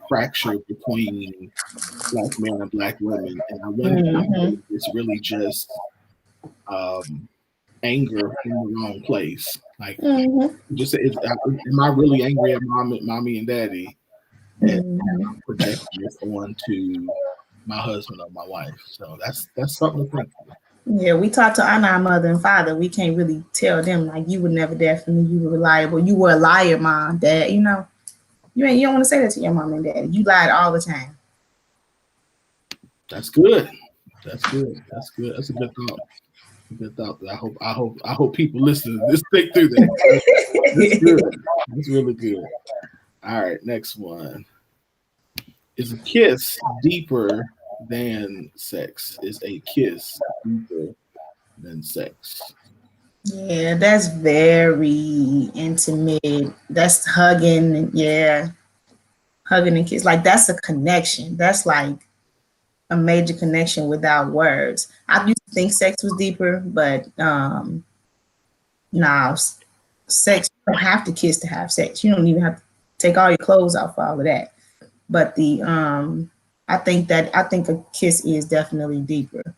fracture between black men and black women, and I wonder if it's really just anger in the wrong place. Like, just am I really angry at mommy and daddy, and I'm projecting this onto my husband or my wife? So that's something to think about. Yeah, we talk to our mother and father. We can't really tell them like, you were never there for me. You were reliable. You were a liar, mom, dad. You don't want to say that to your mom and dad. You lied all the time. That's good. That's good. That's good. That's a good thought. Good thought. I hope people listen to this, think through that. That's good. That's really good. All right, next one. Is a kiss deeper than sex? Is a kiss deeper than sex? Yeah, that's very intimate. That's hugging. Yeah, hugging and kiss. Like, that's a connection. That's like a major connection without words. I used to think sex was deeper, but now sex, you don't have to kiss to have sex. You don't even have to take all your clothes off for all of that. But I think a kiss is definitely deeper.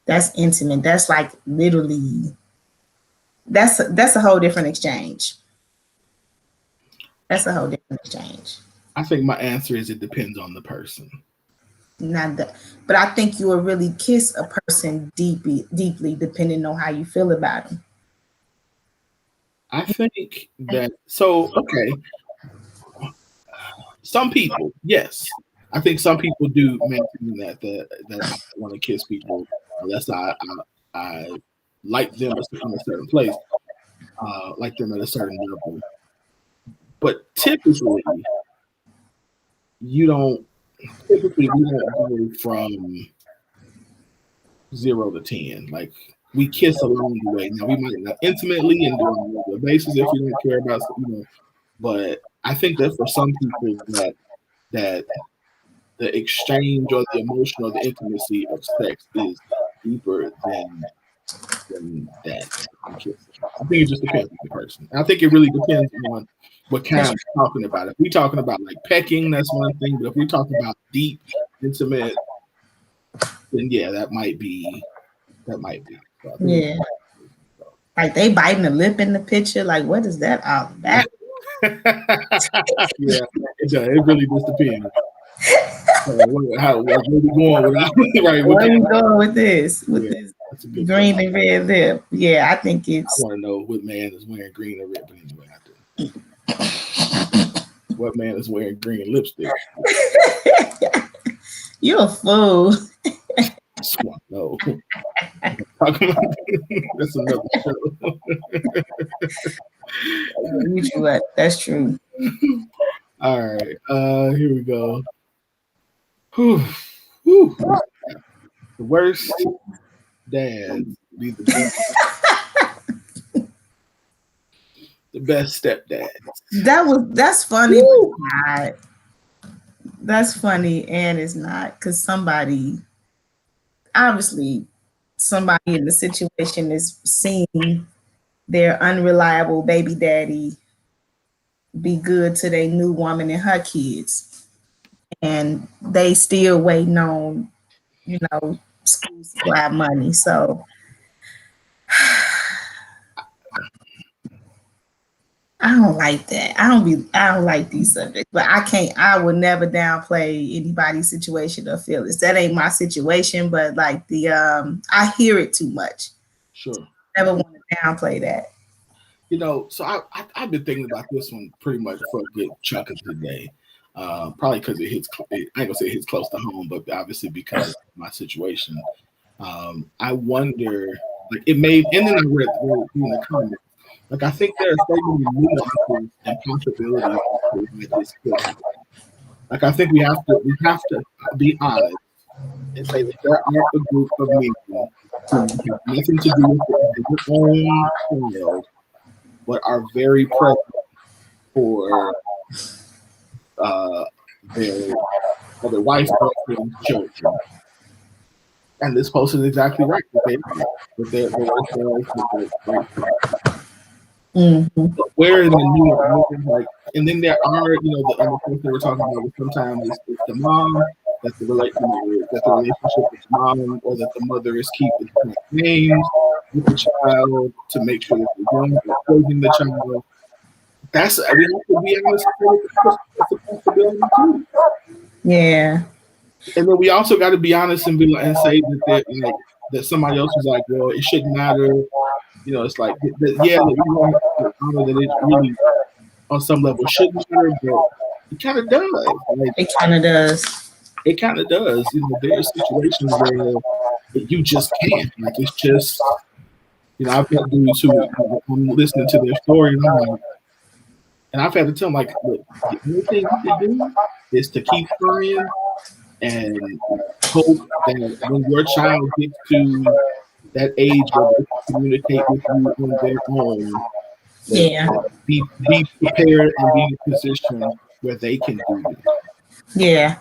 That's intimate. That's like literally, that's a whole different exchange. That's a whole different exchange. I think my answer is it depends on the person. But I think you will really kiss a person deeply depending on how you feel about them. I think that, okay. Some people, yes. I think some people do maintain that I want to kiss people unless I like them in a certain place, like them at a certain level. But typically, we don't go from 0 to 10. Like, we kiss along the way. Now, we might not intimately and on a regular basis if we don't care about, but I think that for some people that the exchange or the emotion or the intimacy of sex is deeper than that. I think it just depends on the person. I think it really depends on what kind we're talking about. If we're talking about like pecking, that's one thing. But if we're talking about deep, intimate, then yeah, that might be. Yeah. Like, they biting the lip in the picture. Like, what is that all about? Yeah, it does. It really just depends. Where we going with right? Where are we going with this? This green and red lip? Yeah, I think it's. I want to know what man is wearing green or red. But anyway, I do. What man is wearing green lipstick? You're a fool. No. That's another show. What? That's true. All right. Here we go. Whew. The worst dad be the best stepdad. That's funny. Not. That's funny, and it's not, because obviously somebody in the situation is seeing their unreliable baby daddy be good to their new woman and her kids, and they still waiting on, school supply money. So I don't like that. I don't like these subjects, but I would never downplay anybody's situation or feelings. That ain't my situation, but like I hear it too much. Sure. Never want to downplay that. So I've been thinking about this one pretty much for a good chunk of the day. Probably because it hits, I ain't gonna say it hits close to home, but obviously because of my situation. I wonder, like it made, and then I read in the comments, like I think there are so many nuances and possibilities with this could happen. Like I think we have to be honest and say that there are a group of men who have nothing to do with their own child, but are very present for their wife, girlfriend, children. And this post is exactly right. With their where in the new, like, and then there are, the other things that we're talking about. Sometimes it's the mom that the relationship with the mom, or that the mother is keeping names with the child to make sure that they're closing the child. We have to be honest. That's a possibility too. Yeah. And then we also got to be honest and say that that somebody else was like, well, it shouldn't matter. It's like, yeah, we want to honor that it really, on some level, shouldn't matter, but it kind of does. Like, it kind of does. It kind of does. There are situations where you just can't. Like, it's just, I've got dudes who, I'm listening to their story, and I'm like, and I've had to tell them, like, look, the only thing you can do is to keep trying and hope that when your child gets to that age where they can communicate with you on their own, be prepared and be in a position where they can do it. Yeah.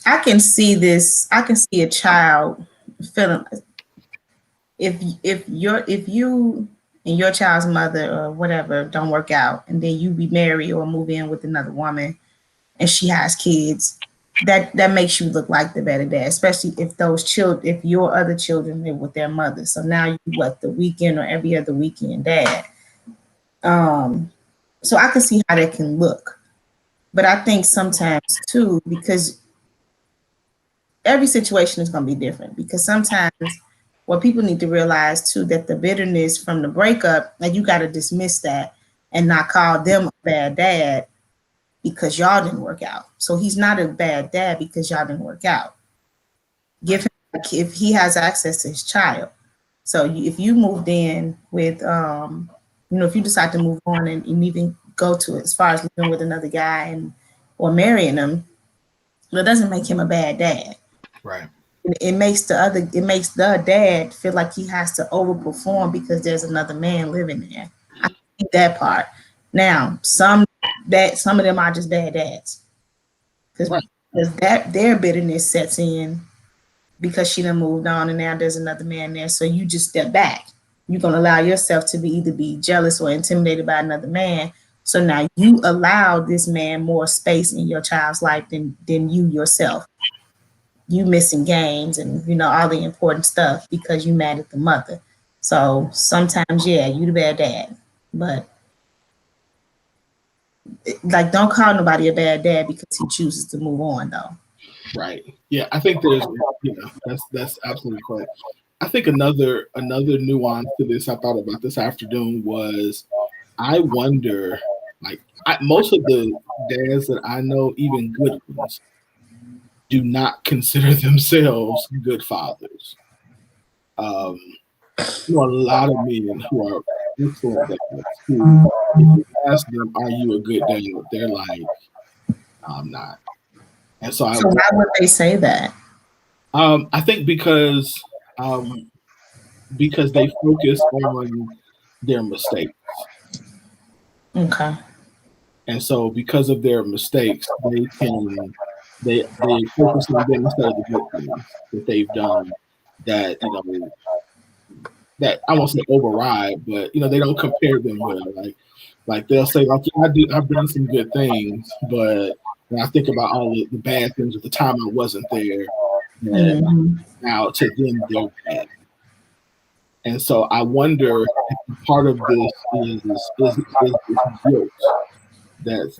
I can see this. I can see a child feeling if you and your child's mother or whatever don't work out, and then you remarry or move in with another woman and she has kids, that makes you look like the better dad, especially if if your other children live with their mother. So now you the weekend or every other weekend dad. So I can see how that can look. But I think sometimes too, because every situation is going to be different, because sometimes what people need to realize too, that the bitterness from the breakup, like you got to dismiss that and not call them a bad dad because y'all didn't work out. So he's not a bad dad because y'all didn't work out. Give him, if he has access to his child. So if you moved in with, if you decide to move on and even go to as far as living with another guy or marrying him, that doesn't make him a bad dad. Right. It makes the dad feel like he has to overperform because there's another man living there. I see that part. Now, some of them are just bad dads because their bitterness sets in because she done moved on and now there's another man there. So you just step back. You're gonna allow yourself to either be jealous or intimidated by another man. So now you allow this man more space in your child's life than you yourself. You missing games and all the important stuff because you mad at the mother. So sometimes, you the bad dad, but like don't call nobody a bad dad because he chooses to move on though. Right. Yeah, I think there's that's absolutely correct. I think another nuance to this I thought about this afternoon was I wonder, like most of the dads that I know, even good ones, do not consider themselves good fathers. A lot of men who are excellent dads, who, if you ask them, "Are you a good dad?" They're like, "I'm not." And so why would they say that? I think because they focus on their mistakes. Okay. And so because of their mistakes, they focus on them instead of the good things that they've done that that I won't say override, but they don't compare them well. Like they'll say, like, I've done some good things, but when I think about all the bad things at the time I wasn't there, now to them they're bad. And so I wonder if part of this is guilt that's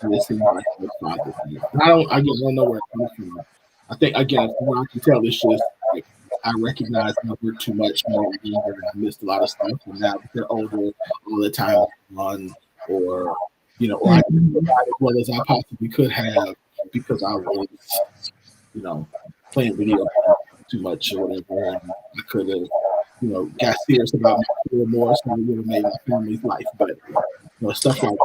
missing like the father thing. I don't know where it comes from. I think again, from what I can tell, it's just like I recognize I work too much more younger and I missed a lot of stuff. And now that they're older, all the time is on, or or I didn't provide as well as I possibly could have because I was, playing video games too much or whatever, and I could have, got serious about my career more, so it would have made my family's life better. Stuff like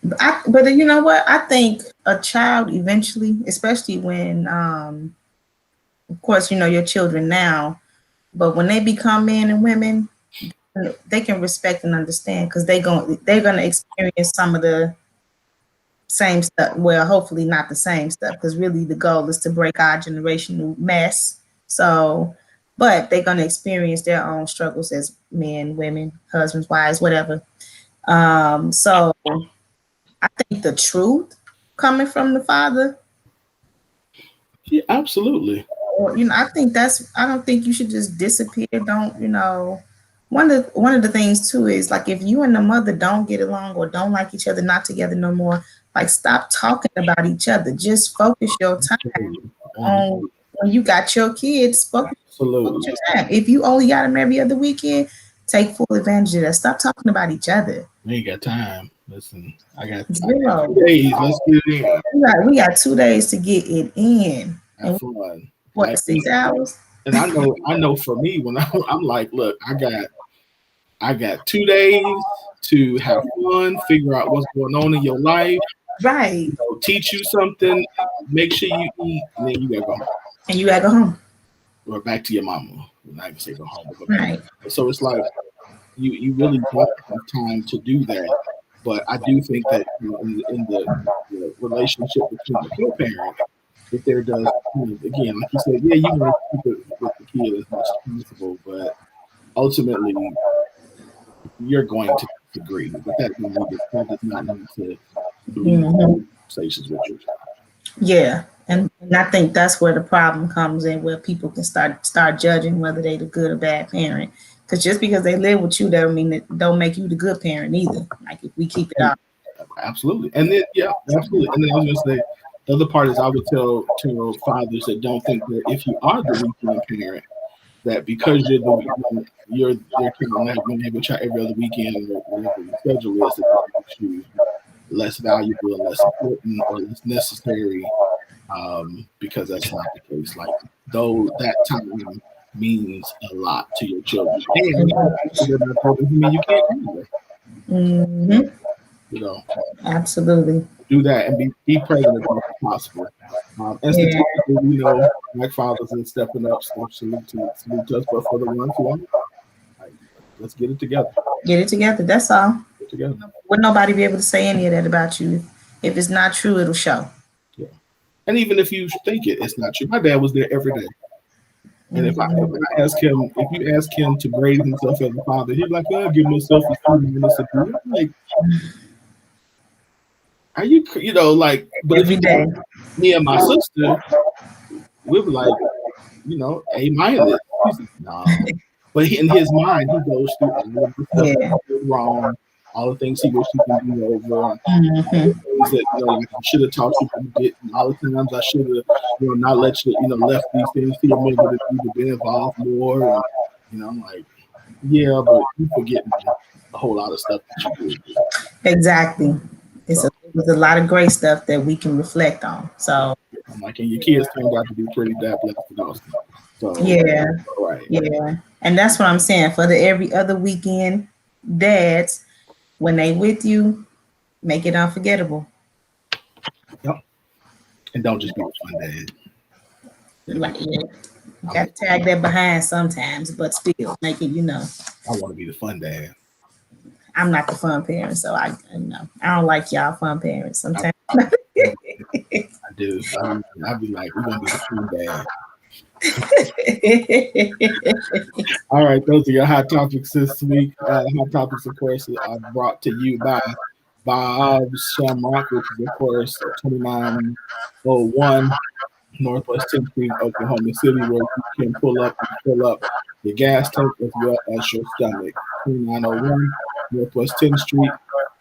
that. But you know what? I think a child eventually, especially when, of course, your children now, but when they become men and women, they can respect and understand because they're gonna experience some of the same stuff. Well, hopefully not the same stuff, because really the goal is to break our generational mess. So, but they're gonna experience their own struggles as men, women, husbands, wives, whatever. So I think the truth coming from the father. Yeah, absolutely. I think I don't think you should just disappear. Don't, one of the things too is like if you and the mother don't get along or don't like each other, not together no more, like stop talking about each other. Just focus your time on when you got your kids. Focus your time. If you only got them every other weekend, take full advantage of that. Stop talking about each other. We ain't got time. Listen, I got 2 days. Let's get it in. We got 2 days to get it in. Have fun. What, 6 hours? And I know for me, when I'm like, look, I got 2 days to have fun, figure out what's going on in your life. Right. Teach you something, make sure you eat, and then you gotta go home. And you gotta go home. Or back to your mama. I'm not gonna say go home. Right. So it's like you really don't have time to do that. But I do think that in the relationship between the co-parent, if there does, again, like you said, yeah, you want to keep it with the kid as much as possible, but ultimately, you're going to disagree. But that does not need to be conversations with your child. Yeah, and I think that's where the problem comes in, where people can start judging whether they're the good or bad parent. Because just because they live with you, don't make you the good parent either. Like if we keep it up. Absolutely. And then absolutely. And then I was gonna say the other part is I would tell fathers that don't think that if you are the weekend parent, that because you're their parent when they have a child every other weekend or whatever the schedule is, that makes you less valuable and less important or less necessary. Because that's not the case. Like that time means a lot to your children. And you can't do that. Absolutely. Do that and be present as much as possible. Statistically, black fathers are stepping up, salute us, but for the ones who aren't, let's get it together. Get it together. That's all. Get it together. Would nobody be able to say any of that about you? If it's not true, it'll show. Yeah. And even if you think it's not true, my dad was there every day. And if you ask him to grade himself as a father, he'd be like, "I'll give myself a 30 minutes of food." Like, are you, but every day. Me and my sister, we were like, A minus. He's like, no. But in his mind, he goes through all of the stuff that he did wrong, all the things he wish he can do over, things that I should have talked to him a bit, and all the times I should have, not let you, left these things to your mother that you've been involved more. And, I'm like, yeah, but you forget a whole lot of stuff that you do. Exactly. It was a lot of great stuff that we can reflect on. So, I'm like, and your kids turned out to be pretty damn blessed. So, right. Yeah. And that's what I'm saying. For the every other weekend dads, when they with you, make it unforgettable. Yep. And don't just be a fun dad. Right. Yeah. You got to tag that behind sometimes, but still make it, I want to be the fun dad. I'm not the fun parent, so I don't like y'all fun parents sometimes. I do. I'd be like, we're gonna be the fun dad. All right, those are your hot topics this week. Hot topics, of course, are brought to you by Bob Shamrock, which is, of course, 2901 Northwest 10th Street, Oklahoma City, where you can pull up and fill up your gas tank as well as your stomach. 2901 Northwest 10th Street,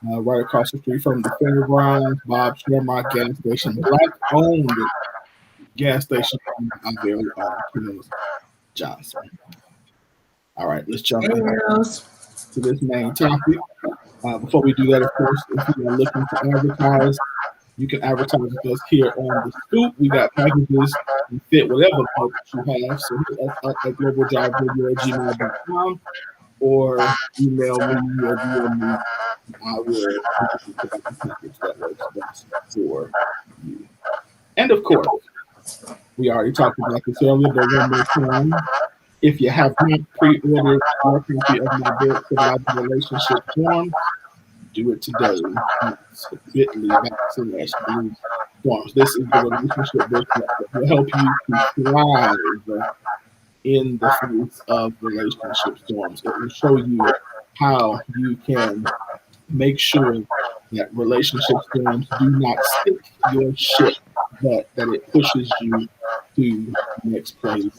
right across the street from the fairgrounds, Bob Shermark gas station, black-owned gas station, our very own Kenneth Johnson. All right, let's jump into this main topic. Before we do that, of course, if you are looking to advertise, you can advertise with us here on The Scoop. We got packages that fit whatever purpose you have. So hit us up at globaldrageradio@gmail.com or email me or DM me. I will provide the package that works best for you. And of course, we already talked about this earlier, but one more time. If you have not pre-ordered your copy of my book, Surviving Relationship Form, do it today. It's bit.ly/Blue Forms. This is the relationship book that will help you to thrive in the face of relationship storms. It will show you how you can make sure that relationship storms do not sink your ship, but that it pushes you to the next place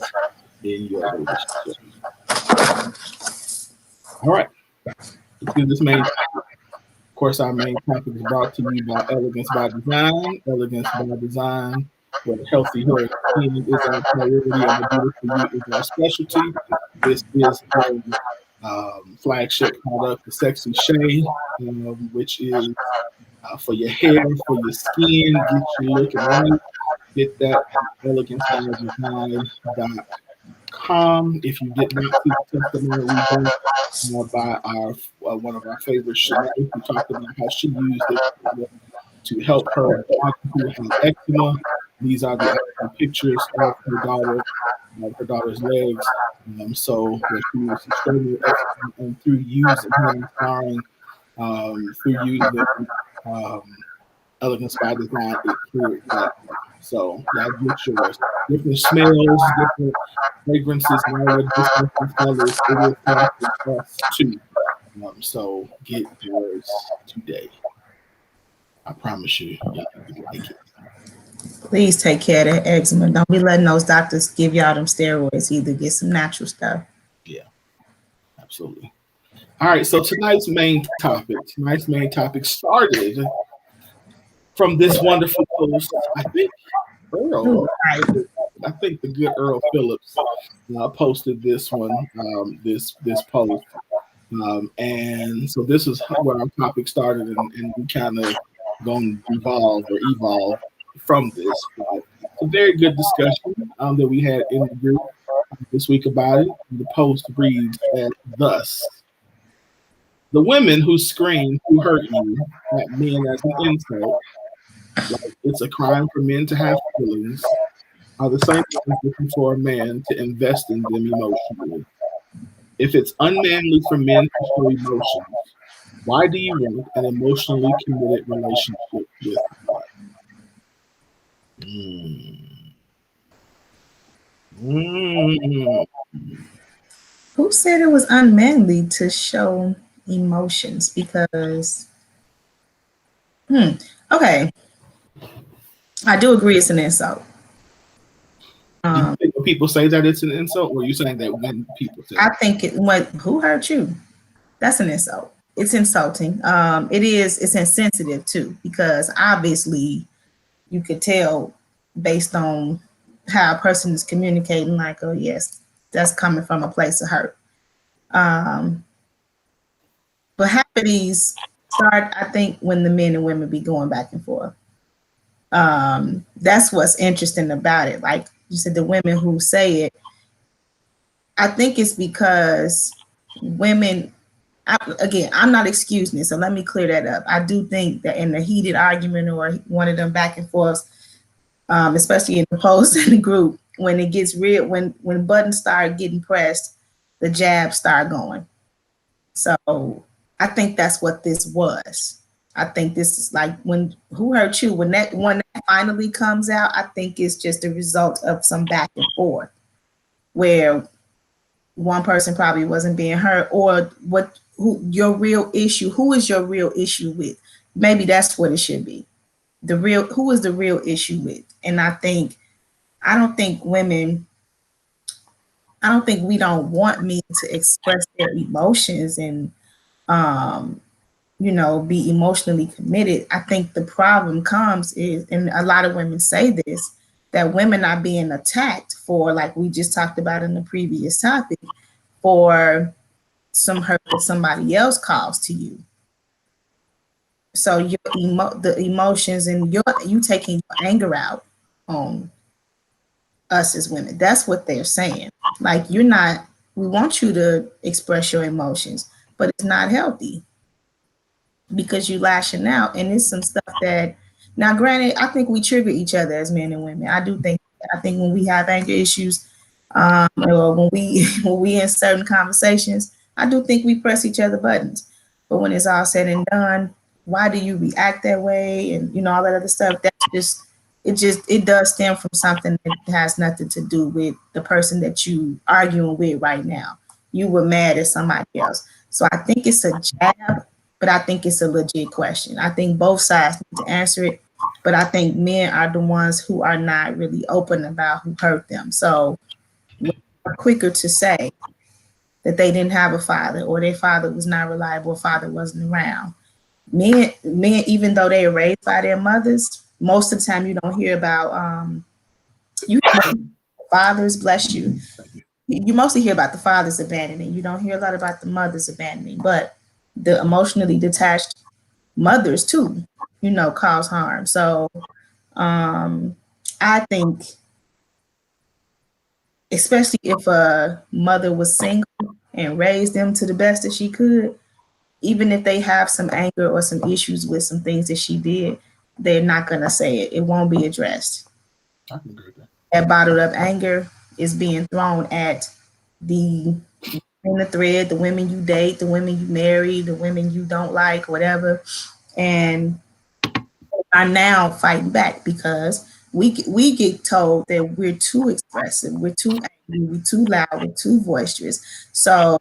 in your relationship. All right, let's do this main topic. Of course, our main topic is brought to you by Elegance by Design. Elegance by Design, where healthy hair skin is our priority and the beautiful you is our specialty. This is our flagship product, the Sexy Shea, which is for your hair, for your skin, get you looking right. Get that at elegancebydesign.com. If you did not see the testimony we done by our one of our favorite Chanel, who talked about how she used it to help her who has eczema. These are the pictures of her daughter's legs. So that she was extremely excellent, and through using her empowering, through using Elegance by Design, it cleared that. So y'all get yours. Different smells, different fragrances, and all the different colors. It is time for us too. So get yours today. I promise you, y'all like it. Please take care of that eczema. Don't be letting those doctors give y'all them steroids. Either get some natural stuff. Yeah, absolutely. All right, so tonight's main topic started from this wonderful post. I think Earl, I think the good Earl Phillips posted this one, this post. And so this is where our topic started, and we kind of going to evolve from this. It's a very good discussion that we had in the group this week about it. The post reads as thus: the women who scream "who hurt you" at men as an insult, like it's a crime for men to have feelings, are the same ones looking for a man to invest in them emotionally. If it's unmanly for men to show emotions, why do you want an emotionally committed relationship with God? Who said it was unmanly to show emotions? Because, okay, I do agree it's an insult. Do you think when people say that it's an insult, or are you saying that when people say I think who hurt you? That's an insult. It's insulting. It's insensitive too, because obviously you could tell based on how a person is communicating, like, oh yes, that's coming from a place of hurt. But half of these start, I think, when the men and women be going back and forth. That's what's interesting about it. Like you said, the women who say it, I think it's because women, again, I'm not excusing it, so let me clear that up. I do think that in the heated argument or one of them back and forths, especially in the post in the group, when it gets real, when buttons start getting pressed, the jabs start going. So I think that's what this was. I think this is like when who hurt you, when that finally comes out, I think it's just a result of some back and forth where one person probably wasn't being hurt, or who is your real issue with? Maybe that's what it should be. Who is the real issue with? And I think I don't think we don't want men to express their emotions and be emotionally committed. I think the problem comes is, and a lot of women say this, that women are being attacked for, like we just talked about in the previous topic, for some hurt that somebody else caused to you. So the emotions and you taking your anger out on us as women. That's what they're saying. Like, we want you to express your emotions, but it's not healthy because you lashing out. And it's some stuff that, now granted, I think we trigger each other as men and women. I think when we have anger issues, or when we in certain conversations, I do think we press each other buttons. But when it's all said and done, why do you react that way? And all that other stuff, it does stem from something that has nothing to do with the person that you arguing with right now. You were mad at somebody else. So I think it's a jab, but I think it's a legit question. I think both sides need to answer it, but I think men are the ones who are not really open about who hurt them. So we're quicker to say that they didn't have a father, or their father was not reliable, or father wasn't around. Men, even though they are raised by their mothers, most of the time you don't hear about fathers, bless you. You mostly hear about the fathers abandoning. You don't hear a lot about the mothers abandoning, but the emotionally detached mothers too, cause harm. So I think, especially if a mother was single and raised them to the best that she could, even if they have some anger or some issues with some things that she did, they're not going to say it. It won't be addressed. I can agree with that. That bottled up anger is being thrown at in the thread, the women you date, the women you marry, the women you don't like, whatever, and are now fighting back because we get told that we're too expressive, we're too angry, we're too loud, we're too boisterous. So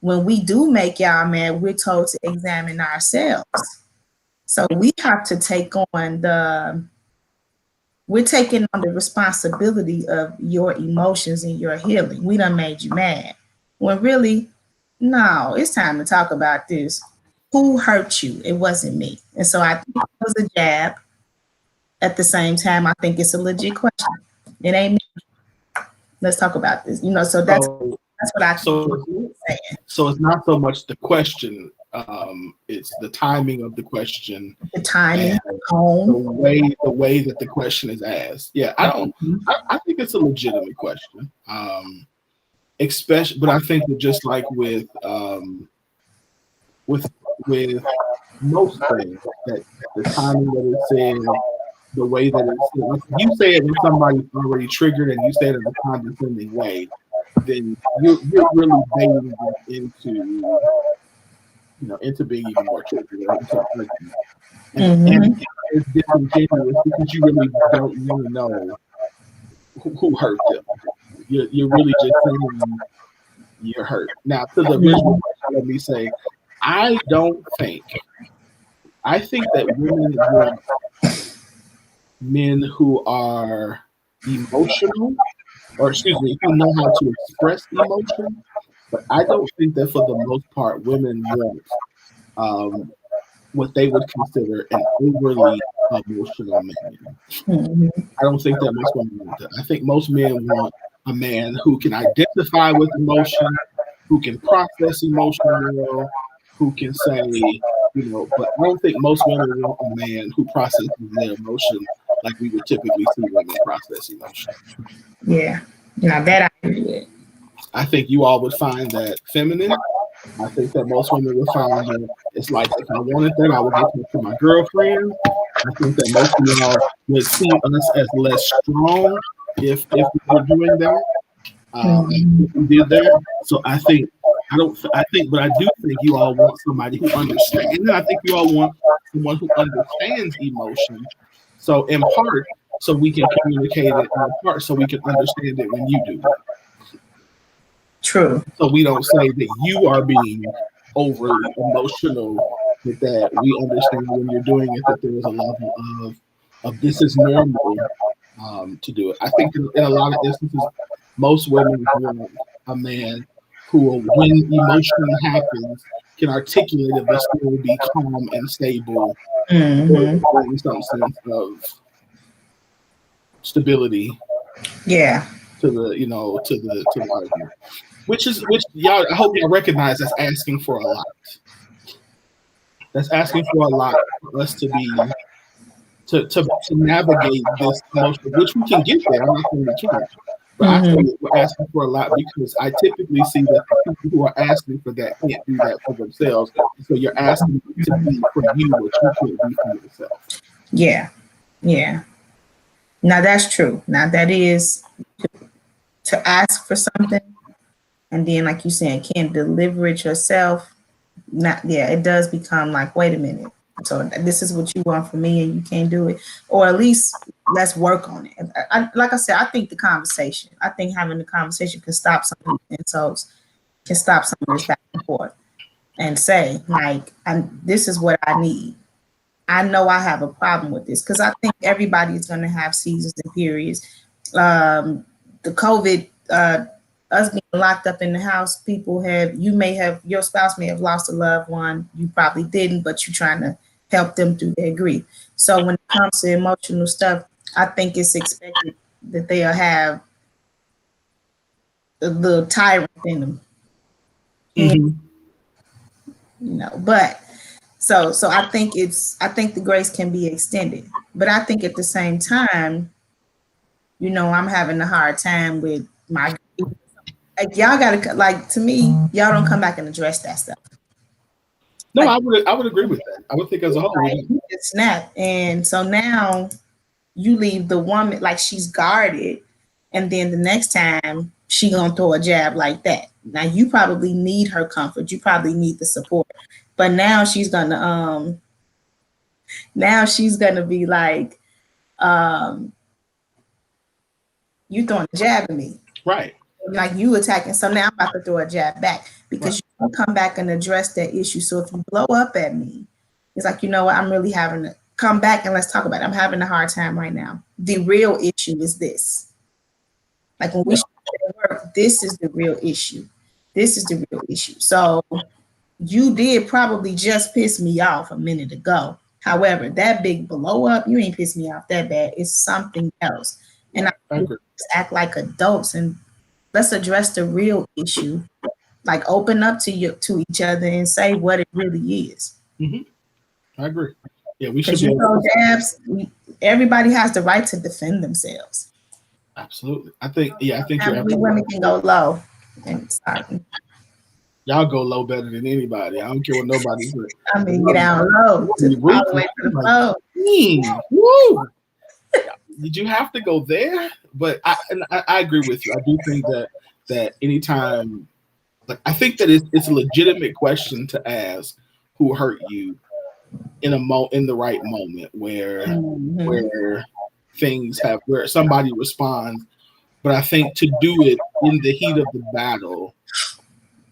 when we do make y'all mad, we're told to examine ourselves. So we have to take on we're taking on the responsibility of your emotions and your healing. We done made you mad. When really, no, it's time to talk about this. Who hurt you? It wasn't me. And so I think it was a jab. At the same time, I think it's a legit question. It ain't me. Let's talk about this. So that's what I think. So it's not so much the question, it's the timing of the question. The timing, the way that the question is asked. Yeah, I think it's a legitimate question. Especially, but I think that just like with most things, that the timing that it's said, the way that it's said, like you say it when somebody's already triggered and you say it in a condescending way, then you're really baiting them into being even more triggered. And it's disingenuous because you really don't really know who hurt them. You're really just saying you're hurt. Now, to the original question, let me say, I think that women want men who are emotional, or who know how to express emotion. But I don't think that for the most part, women want what they would consider an overly emotional man. I don't think that most women want that. I think most men want a man who can identify with emotion, who can process emotion well, who can say, but I don't think most women want a man who processes their emotion like we would typically see women process emotion. Yeah. Now that I agree with. I think you all would find that feminine. I think that most women would find that it's like, if I wanted that, I would get that to my girlfriend. I think that most of y'all would see us as less strong if we were doing that. If we did that. So I do think you all want somebody who understands. And I think you all want someone who understands emotion. So in part, so we can communicate it, and in part, so we can understand it when you do it. True. So we don't say that you are being overly emotional, but that we understand when you're doing it that there is a level of this is normal, to do it. I think in a lot of instances, most women want a man who, when emotion happens, can articulate it but still be calm and stable, bring some sense of stability. Yeah. To the argument, which y'all, I hope y'all recognize that's asking for a lot. That's asking for a lot for us to be to navigate this emotion, which we can get there. I'm not saying we can't, but I think we're asking for a lot because I typically see that the people who are asking for that can't do that for themselves. So you're asking to be for you what you can't be for yourself. Yeah. Now that's true. Now that is to ask for something, and then like you said, can't deliver it yourself. It does become like, wait a minute. So this is what you want from me, and you can't do it, or at least let's work on it. Like I said, I think having the conversation can stop some of these insults, can stop some of this back and forth, and say like, this is what I need. I know I have a problem with this because I think everybody is going to have seasons and periods. The COVID, us being locked up in the house, your spouse may have lost a loved one. You probably didn't, but you're trying to help them through their grief. So when it comes to emotional stuff, I think it's expected that they'll have a little tyrant in them. But so I think the grace can be extended, but I think at the same time, I'm having a hard time with my, like, y'all gotta, like, to me, y'all don't come back and address that stuff. No, like, I would agree with that. I would think as a whole, it's snap. And so now you leave the woman like she's guarded, and then the next time she gonna throw a jab like that. Now you probably need her comfort. You probably need the support, but now she's gonna be like, you throwing a jab at me. Right. Like you attacking. So now I'm about to throw a jab back because you don't come back and address that issue. So if you blow up at me, it's like, you know what? I'm really having to come back and let's talk about it. I'm having a hard time right now. The real issue is this. Like when we work, this is the real issue. This is the real issue. So you did probably just piss me off a minute ago. However, that big blow up, you ain't pissed me off that bad. It's something else. And I agree. Act like adults and let's address the real issue. Like open up to each other and say what it really is. I agree. Yeah, we should be jabs. Everybody has the right to defend themselves. Absolutely. I think you're women can go low. And sorry. Y'all go low better than anybody. I don't care what nobody says. I mean, get down low. All the way to the low. Woo! Did you have to go there? But I agree with you. I do think that anytime, like, I think that it's a legitimate question to ask who hurt you in the right moment where where somebody responds. But I think to do it in the heat of the battle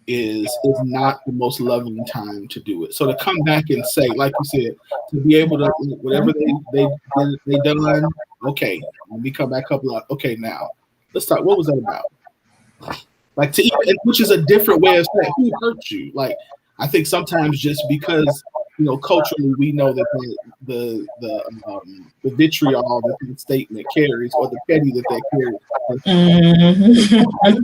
is not the most loving time to do it. So to come back and say, like you said, to be able to whatever they done, okay, when we come back up, okay, now let's talk. What was that about? Like to even, which is a different way of saying who hurt you. Like I think sometimes just because culturally we know that the vitriol that the statement carries or the petty that they carry.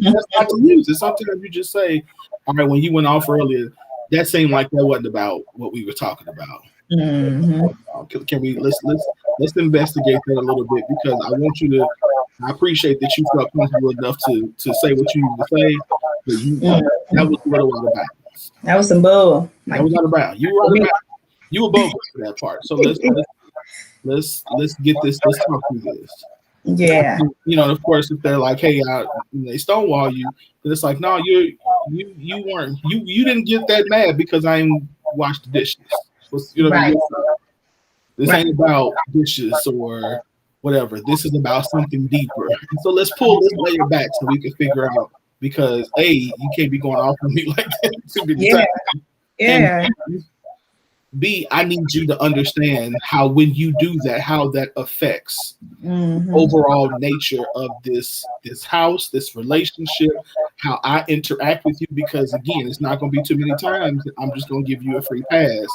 That's not to use it. Sometimes you just say, all right, when you went off earlier, that seemed like that wasn't about what we were talking about. Can we let's investigate that a little bit because I appreciate that you felt comfortable enough to say what you need to say, but that was what it was about. That was some bull. That was not about you. You were both for that part. So let's get this. Let's talk through this. Yeah. Of course, if they're like, hey, they stonewall you, then it's like, no, you didn't get that mad because I ain't washed the dishes. Right. This ain't about dishes or whatever. This is about something deeper. And so let's pull this layer back so we can figure out because you can't be going off on me like that too many times. Yeah. B, I need you to understand how when you do that, how that affects overall nature of this house, this relationship, how I interact with you. Because again, it's not going to be too many times that I'm just going to give you a free pass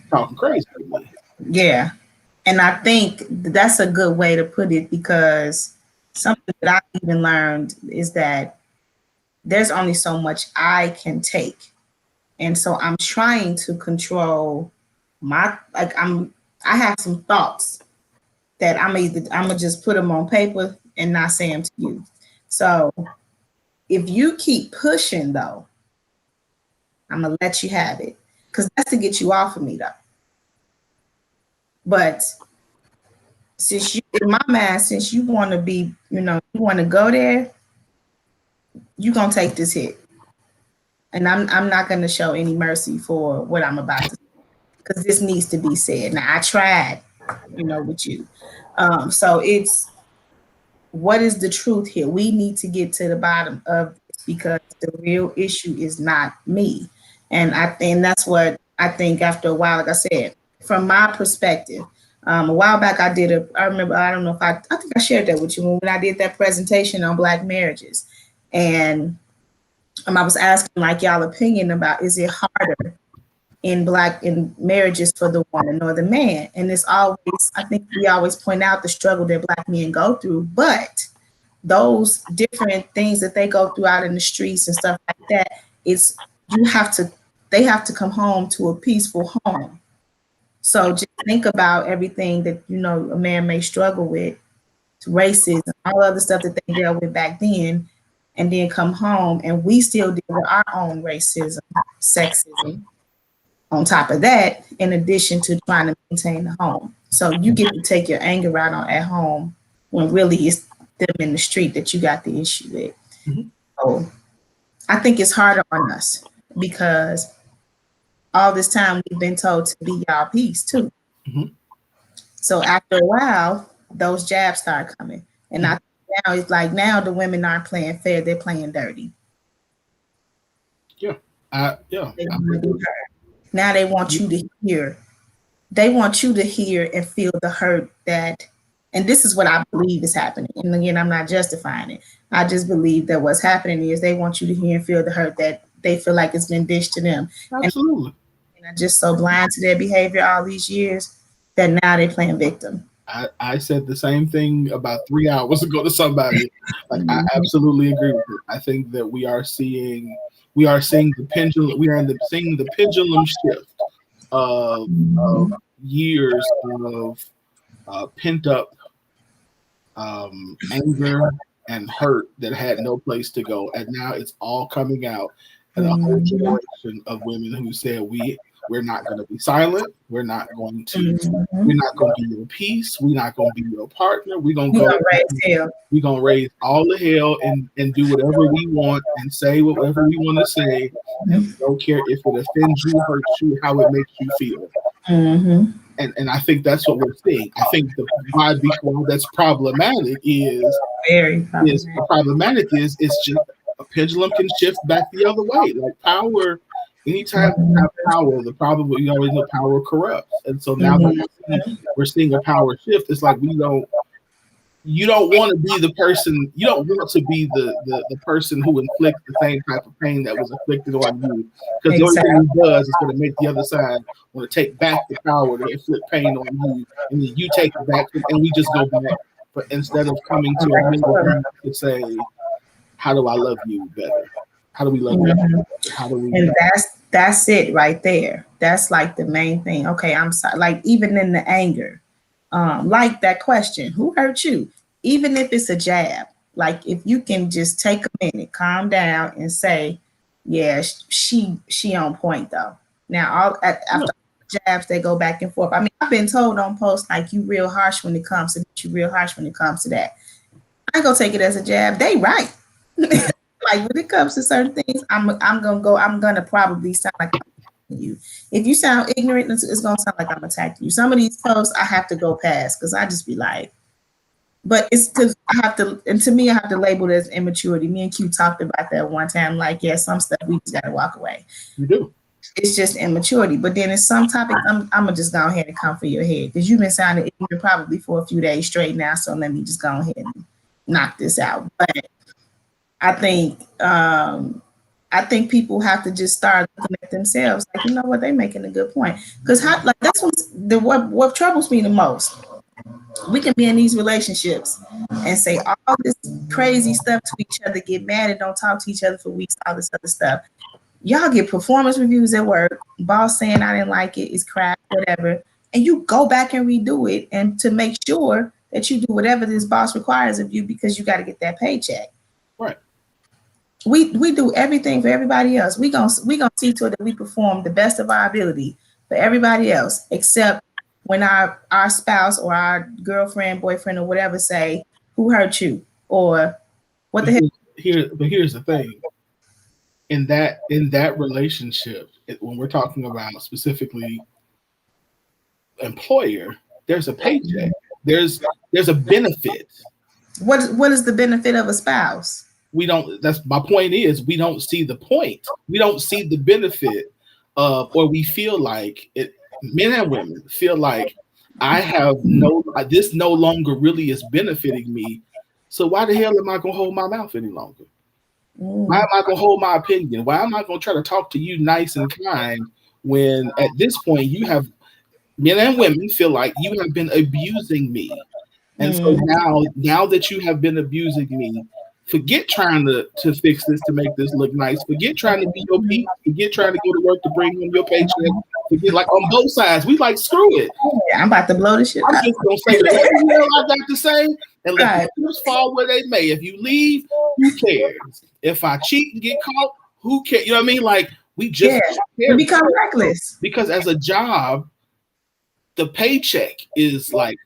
talking crazy to me. Yeah. And I think that's a good way to put it, because something that I even learned is that there's only so much I can take. And so I'm trying to control I have some thoughts that I'm gonna just put them on paper and not say them to you. So if you keep pushing though, I'm gonna let you have it, because that's to get you off of me though. But since you, in my mind, since you want to be, you want to go there, you're gonna take this hit. And I'm not gonna show any mercy for what I'm about to say, because this needs to be said. Now I tried, with you. So it's, what is the truth here? We need to get to the bottom of this, because the real issue is not me. And I think that's what I think after a while, like I said, from my perspective, a while back I remember, I don't know if I think I shared that with you when I did that presentation on Black marriages. And I was asking like y'all opinion about, is it harder in marriages for the woman or the man? And it's always, I think we always point out the struggle that Black men go through, but those different things that they go through out in the streets and stuff like that, they have to come home to a peaceful home. So just think about everything that, a man may struggle with, racism, all other stuff that they dealt with back then, and then come home and we still deal with our own racism, sexism on top of that, in addition to trying to maintain the home. So you get to take your anger out at home, when really it's them in the street that you got the issue with. So I think it's harder on us, because all this time we've been told to be y'all peace too. So after a while, those jabs start coming. And I think now it's like, now the women aren't playing fair, they're playing dirty. Now they want you to hear. They want you to hear and feel the hurt that, and this is what I believe is happening. And again, I'm not justifying it. I just believe that what's happening is they want you to hear and feel the hurt that they feel like it's been dished to them. Absolutely. And I'm just so blind to their behavior all these years that now they're playing victim. I said the same thing about 3 hours ago to somebody. Like, I absolutely agree with it. I think that we are seeing the pendulum. We are seeing the pendulum shift of years of pent up anger and hurt that had no place to go, and now it's all coming out. And a whole generation of women who said we're not going to be silent. We're not going to be your peace. We're not going to be your partner. We're going to raise all the hell and do whatever we want and say whatever we want to say. And we don't care if it offends you, hurts you, how it makes you feel. And I think that's what we're seeing. I think why that's problematic is it's just a pendulum can shift back the other way. Like power. Anytime you have power, the problem we always know power corrupts, and so now we're seeing a power shift. It's like you don't want to be the person. You don't want to be the person who inflicts the same type of pain that was inflicted on you, because the only thing it does is going to make the other side want to take back the power to inflict pain on you, and then you take it back, and we just go back. But instead of coming to a middle ground to say, how do I love you better? How do we love you? How do we? And that's it right there. That's like the main thing. Okay, I'm sorry. Like even in the anger, like that question, who hurt you? Even if it's a jab, like if you can just take a minute, calm down, and say, yeah, she on point though. Now after jabs, they go back and forth. I mean, I've been told on posts like you real harsh when it comes to that. You real harsh when it comes to that. I go take it as a jab. They right. Like when it comes to certain things, I'm gonna probably sound like I'm attacking you. If you sound ignorant, it's gonna sound like I'm attacking you. Some of these posts I have to go past because I just be like, but it's because I have to, and to me, I have to label it as immaturity. Me and Q talked about that one time. Like, yeah, some stuff we just gotta walk away. You do. It's just immaturity. But then it's some topic I'm gonna just go ahead and come for your head because you've been sounding ignorant probably for a few days straight now. So let me just go ahead and knock this out. But I think people have to just start looking at themselves like, you know what, they're making a good point. Because like that's what troubles me the most. We can be in these relationships and say all this crazy stuff to each other, get mad and don't talk to each other for weeks, all this other stuff. Y'all get performance reviews at work, boss saying I didn't like it, it's crap, whatever, and you go back and redo it and to make sure that you do whatever this boss requires of you because you got to get that paycheck. Right. We do everything for everybody else. We gonna see to it that we perform the best of our ability for everybody else, except when our spouse or our girlfriend, boyfriend, or whatever say, "Who hurt you?" or "What the hell?" But here's the thing. In that relationship, when we're talking about specifically employer, there's a paycheck. There's a benefit. What is the benefit of a spouse? We don't. That's my point. Is we don't see the point. We don't see the benefit of, or we feel like it. Men and women feel like this no longer really is benefiting me. So why the hell am I gonna hold my mouth any longer? Why am I gonna hold my opinion? Why am I gonna try to talk to you nice and kind when at this point you have men and women feel like you have been abusing me? And so now that you have been abusing me, forget trying to fix this to make this look nice. Forget trying to be your peace. Forget trying to go to work to bring in your paycheck. Forget, like, on both sides, we like, screw it. I'm about to blow this shit. I'm just gonna say whatever the hell I got to say and let the chips fall where they may. If you leave, who cares? If I cheat and get caught, who cares? You know what I mean? Like, we just become reckless. Because as a job, the paycheck is like,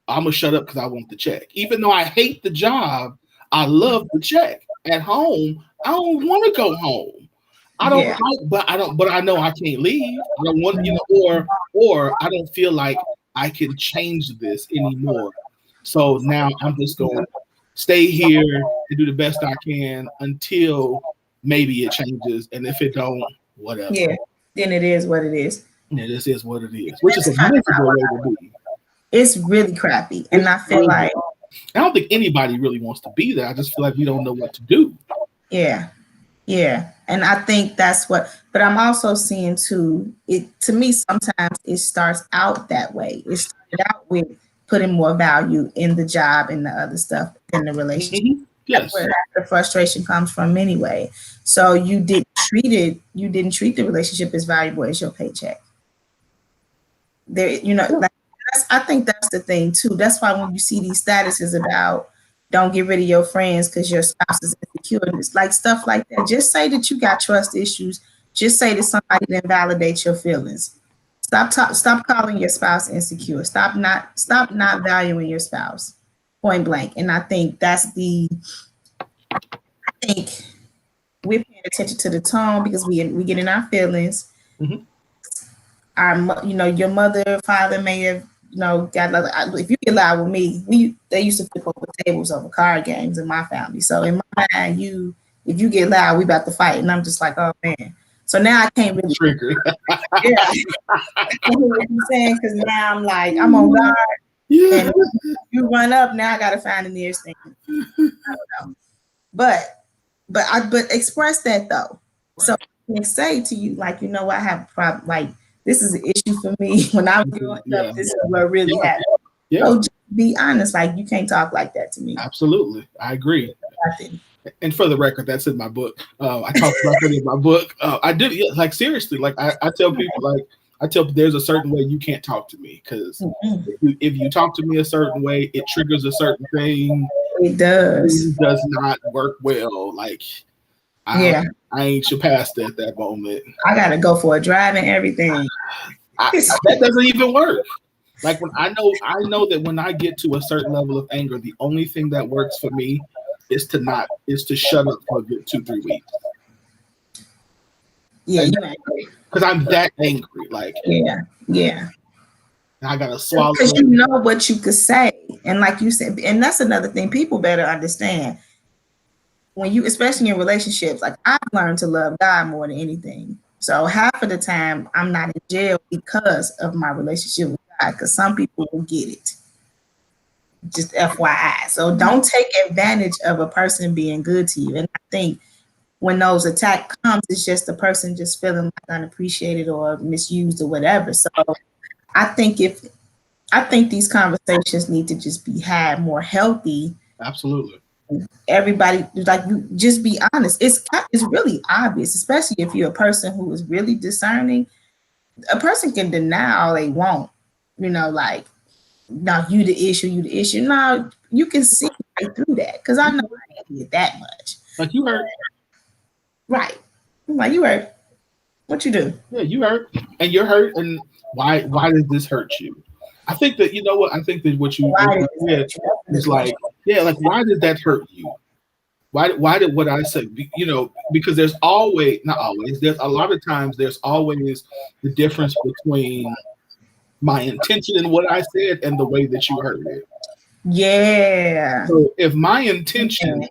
I'm gonna shut up because I want the check. Even though I hate the job, I love the check. At home, I don't want to go home. I don't like, but I know I can't leave. I don't want, or I don't feel like I can change this anymore. So now I'm just gonna stay here and do the best I can until maybe it changes. And if it don't, whatever. Yeah, then it is what it is. Yeah, this is what it is, which is a miserable way to be. It's really crappy. And I feel like I don't think anybody really wants to be there. I just feel like we don't know what to do. Yeah. And I think that's what, but I'm also seeing too, to me, sometimes it starts out that way. It started out with putting more value in the job and the other stuff than the relationship. Mm-hmm. Yes. That's where the frustration comes from anyway. So you didn't treat the relationship as valuable as your paycheck. I think that's the thing too. That's why when you see these statuses about don't get rid of your friends because your spouse is insecure, it's like stuff like that. Just say that you got trust issues. Just say that somebody didn't validate your feelings. Stop calling your spouse insecure. Stop not valuing your spouse. Point blank. And I think we're paying attention to the tone because we get in our feelings. Mm-hmm. Your mother, father may have, got like, if you get loud with me, they used to flip over tables over card games in my family. So in my mind, if you get loud, we about to fight, and I'm just like, oh man. So now I can't really trigger. Yeah, I can't hear what you're saying because now I'm like, I'm on guard. Yeah. And you run up, now I gotta find the nearest thing. I don't know. But express that though. So I can say to you, like, you know what, I have a problem, like, this is an issue for me. When I was growing up, this is what really happened. Yeah. So just be honest, like, you can't talk like that to me. Absolutely. I agree. And for the record, that's in my book. I talked about that in my book. I did, like, seriously, like, I tell people, there's a certain way you can't talk to me because if you talk to me a certain way, it triggers a certain thing. It does. It does not work well. Like, I ain't your pastor at that moment. I gotta go for a drive and everything. That doesn't even work. Like, when I know that when I get to a certain level of anger, the only thing that works for me is to shut up for a good 2-3 weeks. Yeah, because I'm that angry. Like, yeah. I gotta swallow. Because you know what you could say, and like you said, and that's another thing people better understand. When you, especially in relationships, like, I've learned to love God more than anything. So half of the time I'm not in jail because of my relationship with God, because some people will get it. Just FYI. So don't take advantage of a person being good to you. And I think when those attacks comes, it's just the person just feeling like unappreciated or misused or whatever. So I think these conversations need to just be had more healthy. Absolutely. Everybody, like, you just be honest. It's really obvious, especially if you're a person who is really discerning. A person can deny all they want, like, no, you the issue. No, you can see right through that, because I know I can't get that much. Like, you hurt. Right. Like, you hurt. What you do? Yeah, you hurt. And you're hurt. And why does this hurt you? I think that, I think that what you said is like, yeah, like, why did that hurt you? Why did what I said, because there's always, not always, there's a lot of times there's always the difference between my intention in what I said and the way that you heard it. Yeah. So if my intention,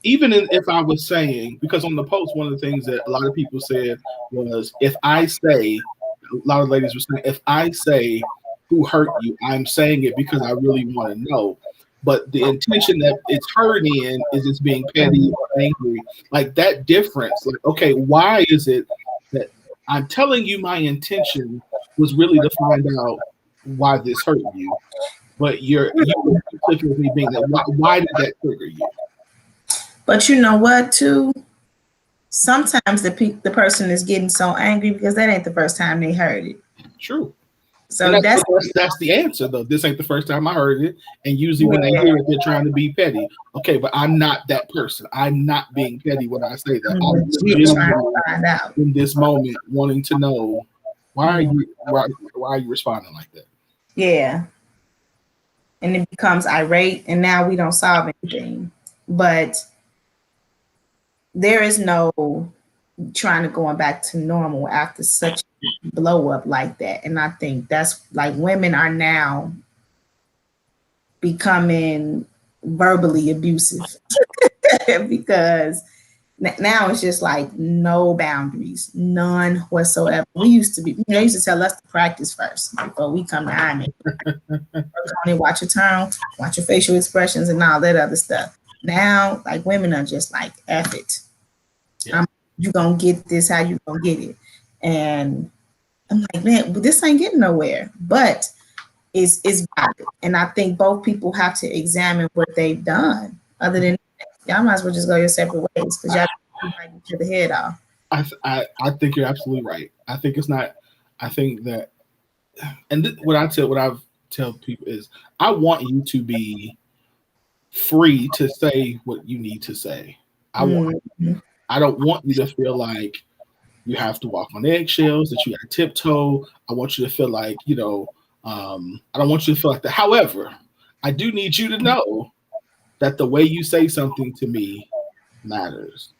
even if I was saying, because on the post, one of the things that a lot of people said was, if I say, a lot of ladies were saying, if I say who hurt you, I'm saying it because I really want to know. But the intention that it's heard in is it's being petty or angry. Like, that difference, like, okay, why is it that I'm telling you my intention was really to find out why this hurt you, but you particularly being that, why did that trigger you? But you know what, too? Sometimes the person is getting so angry because that ain't the first time they heard it. True. So that's the answer, though. This ain't the first time I heard it, and usually when they hear it, they're trying to be petty. Okay, but I'm not that person. I'm not being petty when I say that. I'm really trying to find out in this moment, wanting to know why are you responding like that? Yeah. And it becomes irate, and now we don't solve anything. But there is no trying to going back to normal after such a blow up like that. And I think that's like, women are now becoming verbally abusive because now it's just like no boundaries, none whatsoever. We used to be, they used to tell us to practice first before we come to Iron Man. Watch your tone, watch your facial expressions and all that other stuff. Now, like, women are just like, F it. Yeah. You gonna get this, how you gonna get it? And I'm like, man, this ain't getting nowhere. But it's valid. And I think both people have to examine what they've done. Other than that, y'all might as well just go your separate ways, because y'all might get to the head off. I think you're absolutely right. I think it's not. I think that, and what I tell people is, I want you to be free to say what you need to say. I don't want you to feel like you have to walk on eggshells, that you got to tiptoe. I want you to feel like, I don't want you to feel like that. However, I do need you to know that the way you say something to me matters.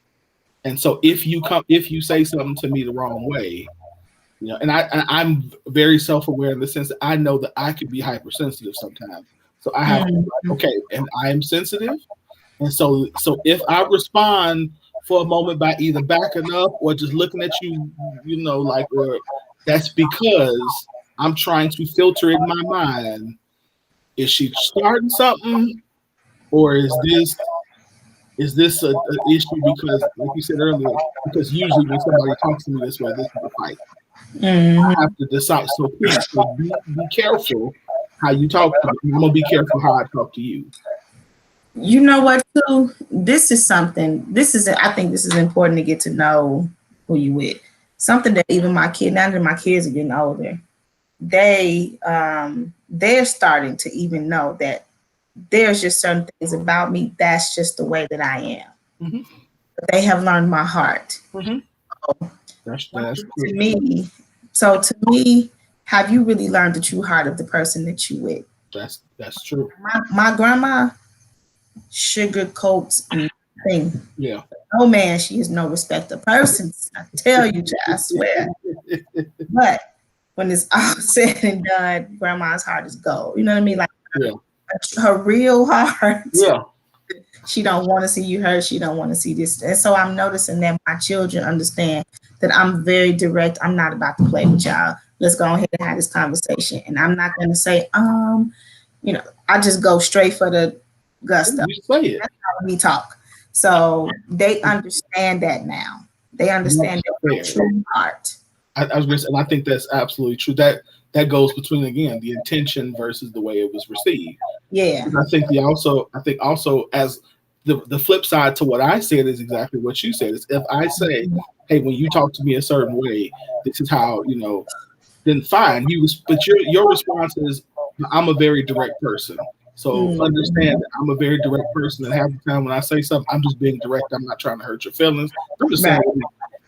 And so if you say something to me the wrong way, and I'm very self-aware in the sense that I know that I could be hypersensitive sometimes. So I have to, okay, and I am sensitive. And so if I respond for a moment by either backing up or just looking at you, or that's because I'm trying to filter in my mind, is she starting something, or is this an issue because, like you said earlier, because usually when somebody talks to me this way, this is a fight. I have to decide. So please, be careful how you talk to me. I'm gonna be careful how I talk to you. You know what, too? I think this is important to get to know who you with. Something that even now that my kids are getting older, they're starting to even know that there's just certain things about me, that's just the way that I am. Mm-hmm. But they have learned my heart. Mm-hmm. So to me, have you really learned the true heart of the person that you with? That's true. My grandma sugarcoats anything. Yeah. No, man, she is no respecter of persons. I tell you, I swear. But when it's all said and done, grandma's heart is gold. You know what I mean? Like, her real heart She don't want to see you hurt. She don't want to see this. And so I'm noticing that my children understand that I'm very direct. I'm not about to play with y'all. Let's go ahead and have this conversation. And I'm not going to say, I just go straight for the gusto. You say it. That's how we talk. So they understand that now. They understand that true heart. I was going to say, and I think that's absolutely true. That goes between, again, the intention versus the way it was received. Yeah. And I think also as the flip side to what I said is exactly what you said. Is if I say, hey, when you talk to me a certain way, this is how, then fine. But your response is, I'm a very direct person. So understand that I'm a very direct person, and half the time when I say something, I'm just being direct. I'm not trying to hurt your feelings. I'm just saying.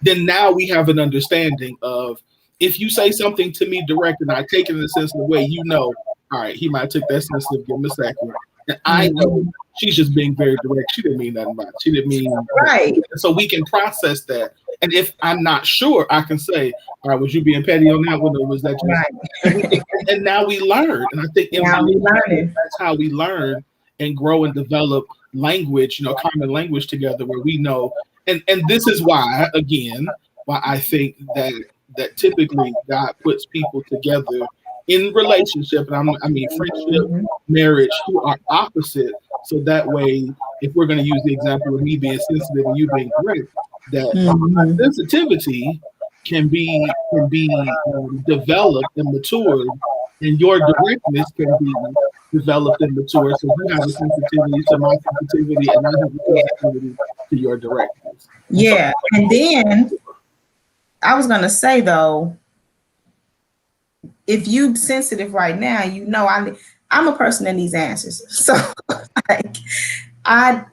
Then now we have an understanding of, if you say something to me direct and I take it in a sensitive way, all right, he might have took that sensitive, give him a second. And I know she's just being very direct. She didn't mean nothing by it. She didn't mean right. So we can process that. And if I'm not sure, I can say, all right, was you being petty on that one, or was that right? And now we learn. And I think that's how we learn and grow and develop language, common language together, where we know. And this is why I think that typically God puts people together in relationship, and I mean friendship, marriage, who are opposite. So that way, if we're going to use the example of me being sensitive and you being direct, that sensitivity can be developed and matured, and your directness can be developed and matured. So you have a sensitivity to my sensitivity, and I have a sensitivity to your directness. Yeah, and then I was gonna say though, if you sensitive right now, I'm a person that needs answers. So like I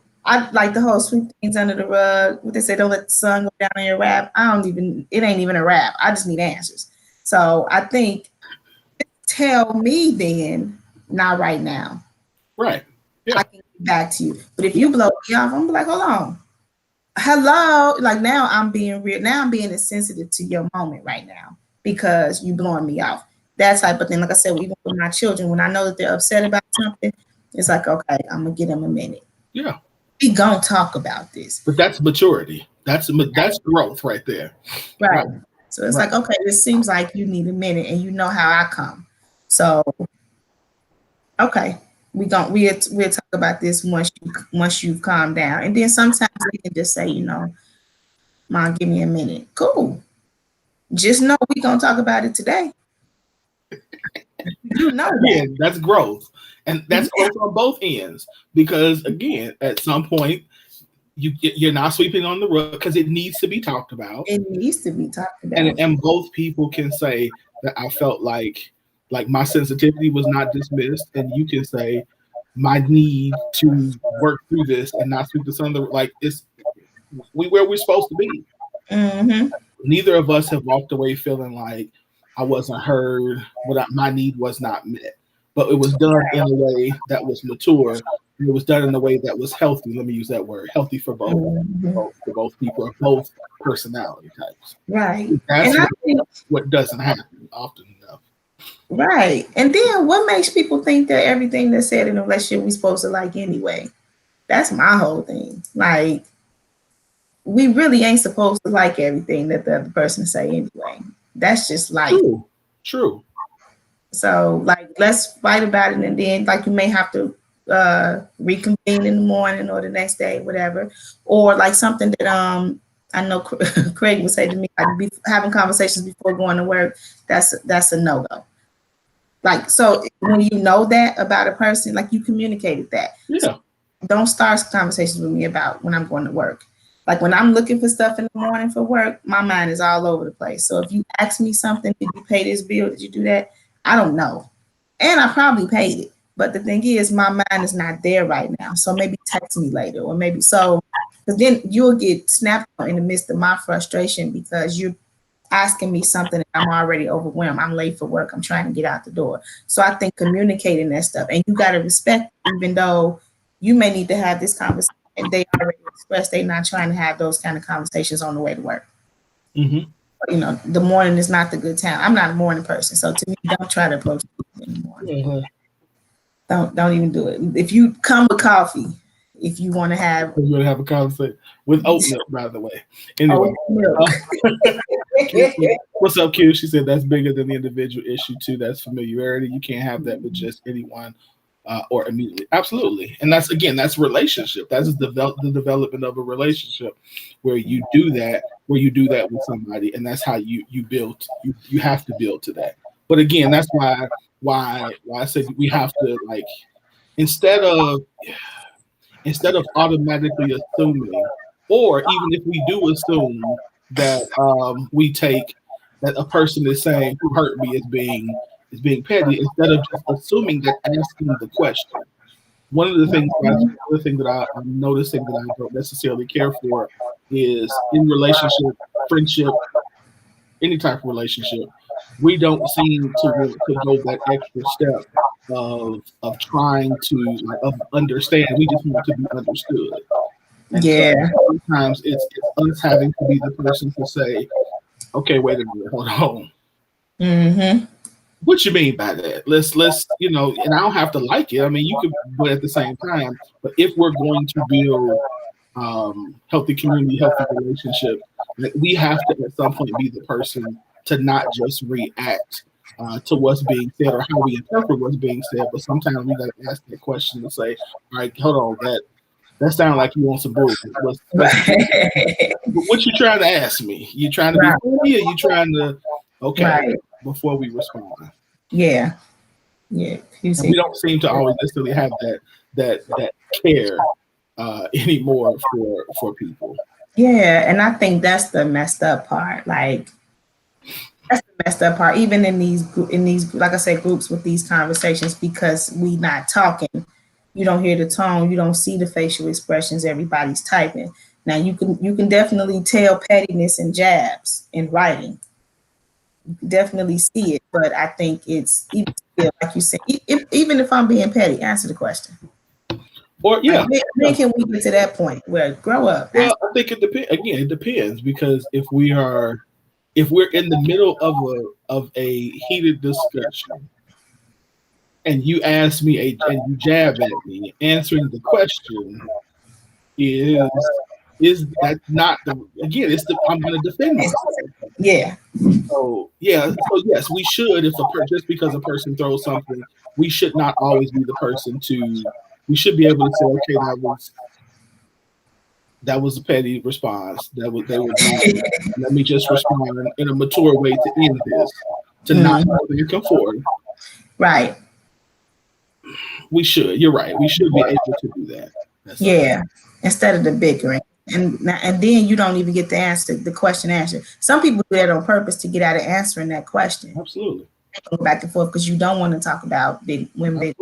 like the whole sweep things under the rug. What they say, don't let the sun go down on your rap. It ain't even a rap. I just need answers. So I think tell me then, not right now. Right. Yeah. I can get back to you. But if you blow me off, I'm like, hold on. Hello. Like now I'm being real. Now I'm being insensitive to your moment right now because you blowing me off. That type of thing. Like I said, even with my children, when I know that they're upset about something, it's like, okay, I'm gonna give them a minute. Yeah. We gonna talk about this. But that's maturity. That's growth right there. Right. So it's like, okay, it seems like you need a minute and you know how I come. So okay, we'll talk about this once you've calmed down. And then sometimes we can just say, Mom, give me a minute. Cool. Just know we're gonna talk about it today. Yeah, that's growth. And that's growth on both ends. Because again, at some point, you're not sweeping on the rug because it needs to be talked about. It needs to be talked about. And both people can say that I felt like my sensitivity was not dismissed, and you can say my need to work through this and not sweep this under, like it's where we're supposed to be. Mm-hmm. Neither of us have walked away feeling like I wasn't heard, my need was not met. But it was done in a way that was mature. It was done in a way that was healthy. Let me use that word, healthy for both, for both people, or both personality types. Right. That's what doesn't happen often enough. Right. And then what makes people think that everything that's said in a relationship we're supposed to like anyway? That's my whole thing. Like, we really ain't supposed to like everything that the other person say anyway. That's just like true. So like, let's fight about it, and then like you may have to reconvene in the morning or the next day, whatever, or like something that I know Craig would say to me, I'd be having conversations before going to work. That's a no-go. Like, so when you know that about a person, like you communicated that. Yeah. So don't start conversations with me about when I'm going to work. Like when I'm looking for stuff in the morning for work, my mind is all over the place. So if you ask me something, did you pay this bill? Did you do that? I don't know. And I probably paid it. But the thing is, my mind is not there right now. So maybe text me later, or maybe so, because then you'll get snapped in the midst of my frustration because you're asking me something and I'm already overwhelmed. I'm late for work. I'm trying to get out the door. So I think communicating that stuff, and you got to respect, even though you may need to have this conversation, and they already expressed they're not trying to have those kind of conversations on the way to work. Mm-hmm. The morning is not the good time. I'm not a morning person. So to me, don't try to approach people in the morning. Mm-hmm. Don't even do it. If you come with coffee, if you want to have. We're gonna have a conversation with oat milk, by the way. Anyway, what's up, Q? She said that's bigger than the individual issue too. That's familiarity. You can't have that with just anyone or immediately. Absolutely, and that's relationship. That's the development of a relationship where you do that with somebody, and that's how you build. You have to build to that. But again, that's why I said we have to, like, instead of automatically assuming, or even if we do assume that we take that a person is saying who hurt me is being petty, instead of just assuming that, asking the question. One of the things that I'm noticing that I don't necessarily care for is in relationship, friendship, any type of relationship, we don't seem to go that extra step of trying to understand. We just want to be understood. And yeah. so sometimes it's us having to be the person to say, okay, wait a minute, hold on. Mm-hmm. What you mean by that? Let's and I don't have to like it. I mean, you could, but at the same time, but if we're going to build healthy community, healthy relationship, we have to at some point be the person to not just react to what's being said or how we interpret what's being said, but sometimes we got to ask that question and say, all right, hold on, that sounds like you want some bullshit. What you trying to ask me? You trying to be funny, or you trying to before we respond? Yeah. And we don't seem to always necessarily have that care anymore for people. Yeah, and I think that's the messed up part. Like, that's the messed up part. Even in these, like I said, groups with these conversations, because we not talking, you don't hear the tone, you don't see the facial expressions everybody's typing. Now you can definitely tell pettiness and jabs in writing. You can definitely see it, but I think it's even like you said, even if I'm being petty, answer the question. Or yeah, when can we get to that point where grow up? Well, I think it depends. Again, it depends, because if we're in the middle of a heated discussion, and you ask me and you jab at me, answering the question is that not the, again, it's the, I'm going to defend myself. Yeah. So yes, we should, just because a person throws something, we should not always be the person to. We should be able to say, okay, that was a petty response. They were let me just respond in a mature way to end this, to not go back and forth. Right. We should. You're right. We should be able to do that. Instead of the bickering. And then you don't even get the question answered. Some people do that on purpose to get out of answering that question. Absolutely. Go back and forth because you don't want to talk about when they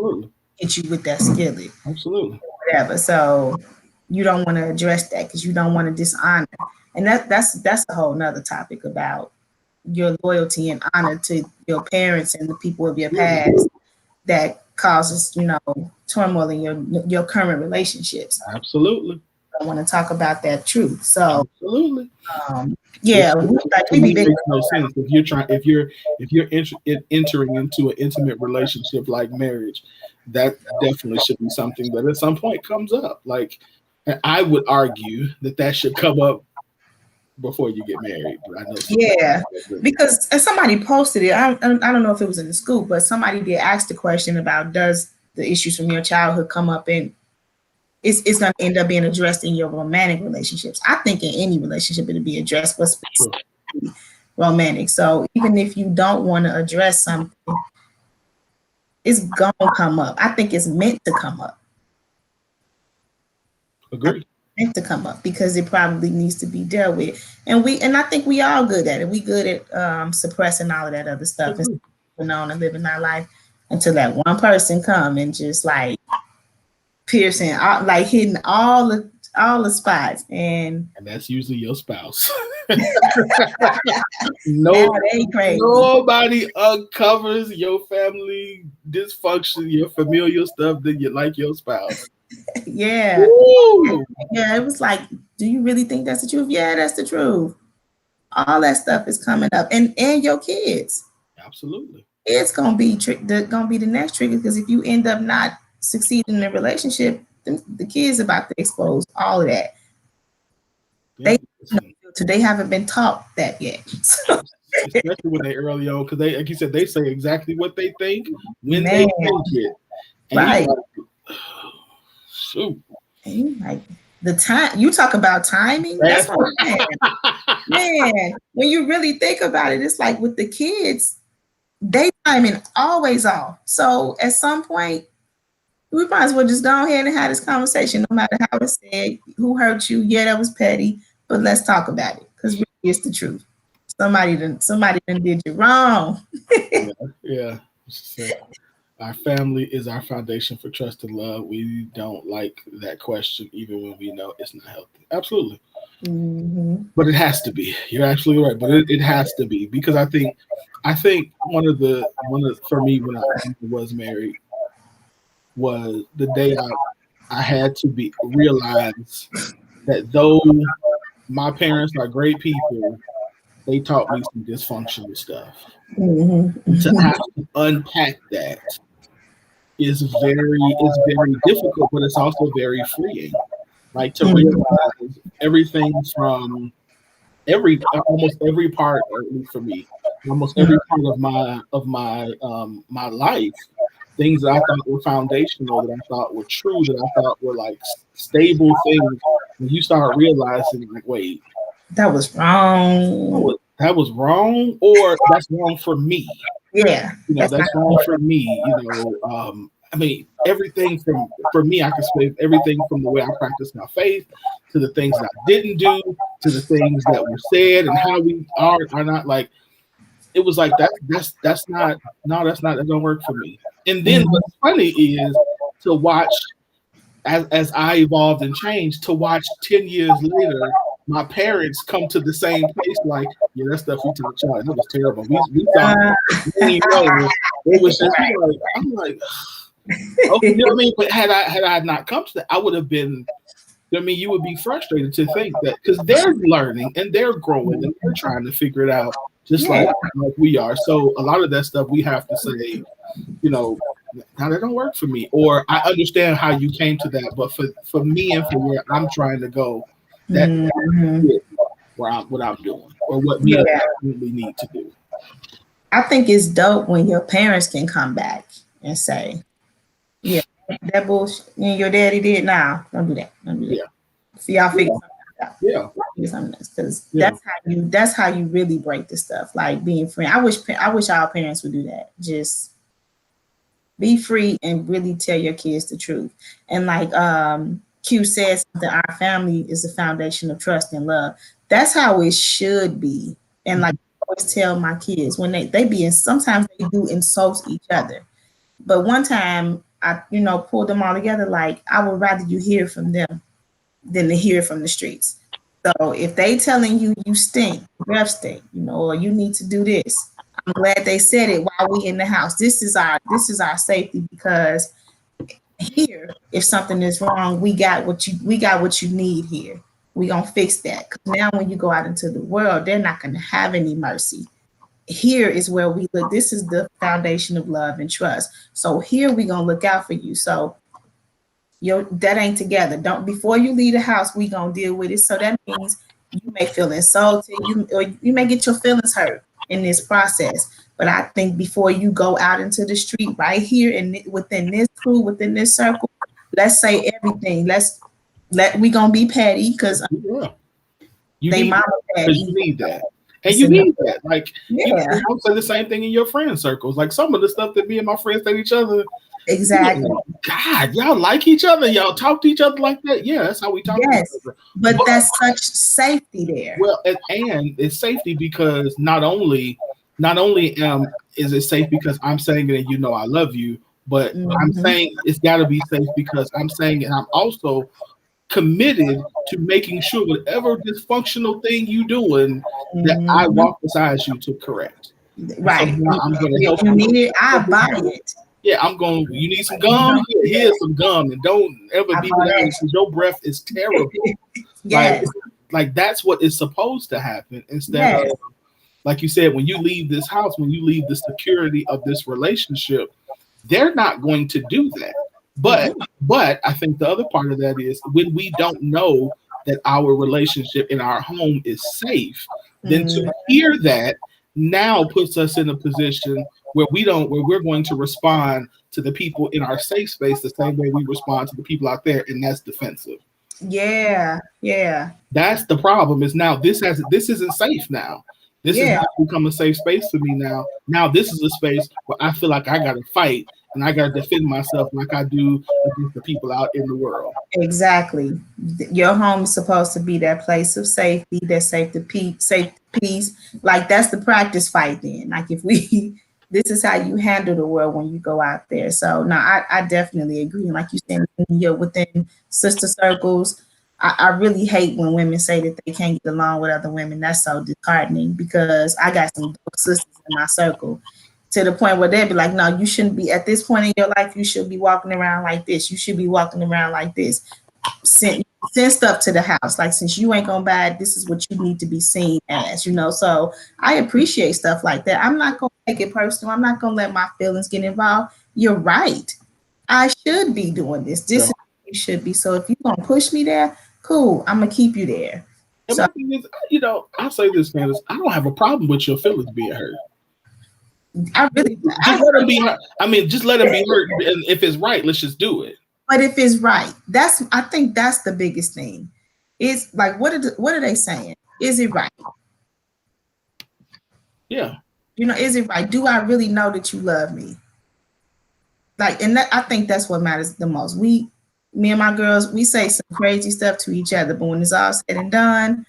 hit you with that skillet. Absolutely. Whatever. So you don't want to address that because you don't want to dishonor. And that's a whole nother topic about your loyalty and honor to your parents and the people of your past that causes, turmoil in your current relationships. Absolutely. I want to talk about that truth. So absolutely. It makes no sense if you're entering into an intimate relationship like marriage. That definitely should be something that at some point comes up. Like, and I would argue that should come up before you get married. But I know because somebody posted it. I don't know if it was in the school, but somebody did ask the question about, does the issues from your childhood come up in it's going to end up being addressed in your romantic relationships. I think in any relationship it'll be addressed, but specifically romantic. So even if you don't want to address something, it's going to come up. I think it's meant to come up. Agree. Meant to come up because it probably needs to be dealt with. And I think we all good at it. We good at suppressing all of that other stuff and going on and living our life until that one person come and just like piercing, like hitting all the spots, and that's usually your spouse. Nobody uncovers your family dysfunction, your familial stuff than you like your spouse. Yeah. Woo! Yeah, it was like, do you really think that's the truth? Yeah, that's the truth. All that stuff is coming up, and your kids. Absolutely. It's gonna be the next trigger, because if you end up not succeeding in a relationship, The kids about to expose all of that. Yeah, They haven't been taught that yet. So, especially when they early on, because they, like you said, they say exactly what they think when man, they think it. And right. Shoot. And you like the time you talk about timing. That's what I'm saying. Man, when you really think about it, it's like with the kids, they timing always off. So at some point, we might as well just go ahead and have this conversation, no matter how it's said, who hurt you. Yeah, that was petty, but let's talk about it because really it's the truth. Somebody done did you wrong. Yeah. Our family is our foundation for trust and love. We don't like that question, even when we know it's not healthy. Absolutely. Mm-hmm. But it has to be. You're absolutely right. But it has to be, because I think for me when I was married was the day I had to realize that though my parents are great people, they taught me some dysfunctional stuff. Mm-hmm. To have to unpack that is very difficult, but it's also very freeing. Like to realize everything from almost every part, or at least for me, almost every part of my life, things that I thought were foundational, that I thought were true, that I thought were like stable things. When you start realizing, like, wait, that was wrong. That was wrong, or that's wrong for me. Yeah, that's wrong for me. I mean, everything for me, I can say everything from the way I practice my faith to the things that I didn't do, to the things that were said, and how we are not like. It was like that don't work for me. And then what's funny is to watch as I evolved and changed, to watch 10 years later my parents come to the same place, like, yeah, that stuff we taught y'all, that was terrible. We thought it was just like, I'm like, okay, you know what I mean? But had I not come to that, I would have been, I mean, you would be frustrated to think that, because they're learning and they're growing and they're trying to figure it out just like we are. So a lot of that stuff we have to say, now that don't work for me, or I understand how you came to that, but for me and for where I'm trying to go, that what I'm doing, or what me really need to do. I think it's dope when your parents can come back and say, yeah, that bullshit your daddy did now. Don't do that. Yeah. See, y'all figure something out. Yeah. Because that's how you really break the stuff. Like being free. I wish our parents would do that. Just be free and really tell your kids the truth. And like Q says, that our family is the foundation of trust and love. That's how it should be. And like I always tell my kids, when they be in, sometimes they do insult each other. But one time I, pulled them all together, like, I would rather you hear from them than to hear from the streets. So if they telling you stink, breath stink, or you need to do this, I'm glad they said it while we in the house. This is our safety, because here, if something is wrong, we got what you need here. We gonna fix that. Because now when you go out into the world, they're not gonna have any mercy. Here is where we look. This is the foundation of love and trust. So here we gonna look out for you. So that ain't together. Before you leave the house, we gonna deal with it. So that means you may feel insulted, or you may get your feelings hurt in this process. But I think before you go out into the street, right here and within this crew, within this circle, let's say everything. We gonna be petty, because they mama petty. You need that. And you need that. Like, I'm saying the same thing in your friend circles. Like some of the stuff that me and my friends say to each other. Exactly. God, y'all like each other. Y'all talk to each other like that. Yeah, that's how we talk to each other. But that's such safety there. Well, and it's safety because not only is it safe because I'm saying it and I love you, but I'm saying it's got to be safe because I'm saying it. I'm also committed to making sure whatever dysfunctional thing you doing, that I walk beside you to correct. Right. So I'm going to help you. Need it, I buy it. Yeah, you need some gum? Here's some gum, and don't ever be without it because your breath is terrible. Yes. Like that's what is supposed to happen instead of, like you said, when you leave this house, when you leave the security of this relationship, they're not going to do that. But I think the other part of that is when we don't know that our relationship in our home is safe, then to hear that now puts us in a position where we're going to respond to the people in our safe space the same way we respond to the people out there, and that's defensive. Yeah. That's the problem. Is now this isn't safe now. This has not become a safe space for me now. Now this is a space where I feel like I got to fight and I got to defend myself like I do against the people out in the world. Exactly. Your home is supposed to be that place of safety, that safe peace. Like that's the practice fight then. Like if this is how you handle the world when you go out there. So no, I definitely agree. And like you said, you're within sister circles. I really hate when women say that they can't get along with other women. That's so disheartening because I got some sisters in my circle to the point where they'd be like, no, you shouldn't be at this point in your life. You should be walking around like this. You should be walking around like this. Send stuff to the house. Like, since you ain't gonna buy it, this is what you need to be seen as, So I appreciate stuff like that. I'm not gonna take it personal. I'm not gonna let my feelings get involved. You're right. I should be doing this. This is what you should be. So if you're gonna push me there, cool. I'm gonna keep you there. And so, I'll say this, Candace. I don't have a problem with your feelings being hurt. Let them be hurt. I mean, just let them be hurt. And if it's right, let's just do it. But if it's right, I think that's the biggest thing. It's like, what are they saying? Is it right? Yeah. Is it right? Do I really know that you love me? Like, and I think that's what matters the most. Me and my girls, we say some crazy stuff to each other, but when it's all said and done,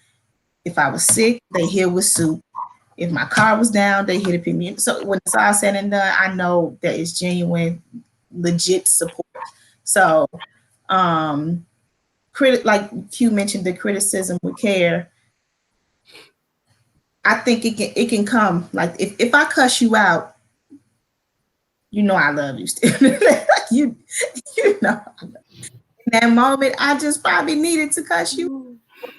if I was sick, they here with soup. If my car was down, they here to pick me up. So when it's all said and done, I know that it's genuine, legit support. So, like Q mentioned, the criticism with care. I think it can come like if I cuss you out, I love you still. you know. In that moment, I just probably needed to cuss you.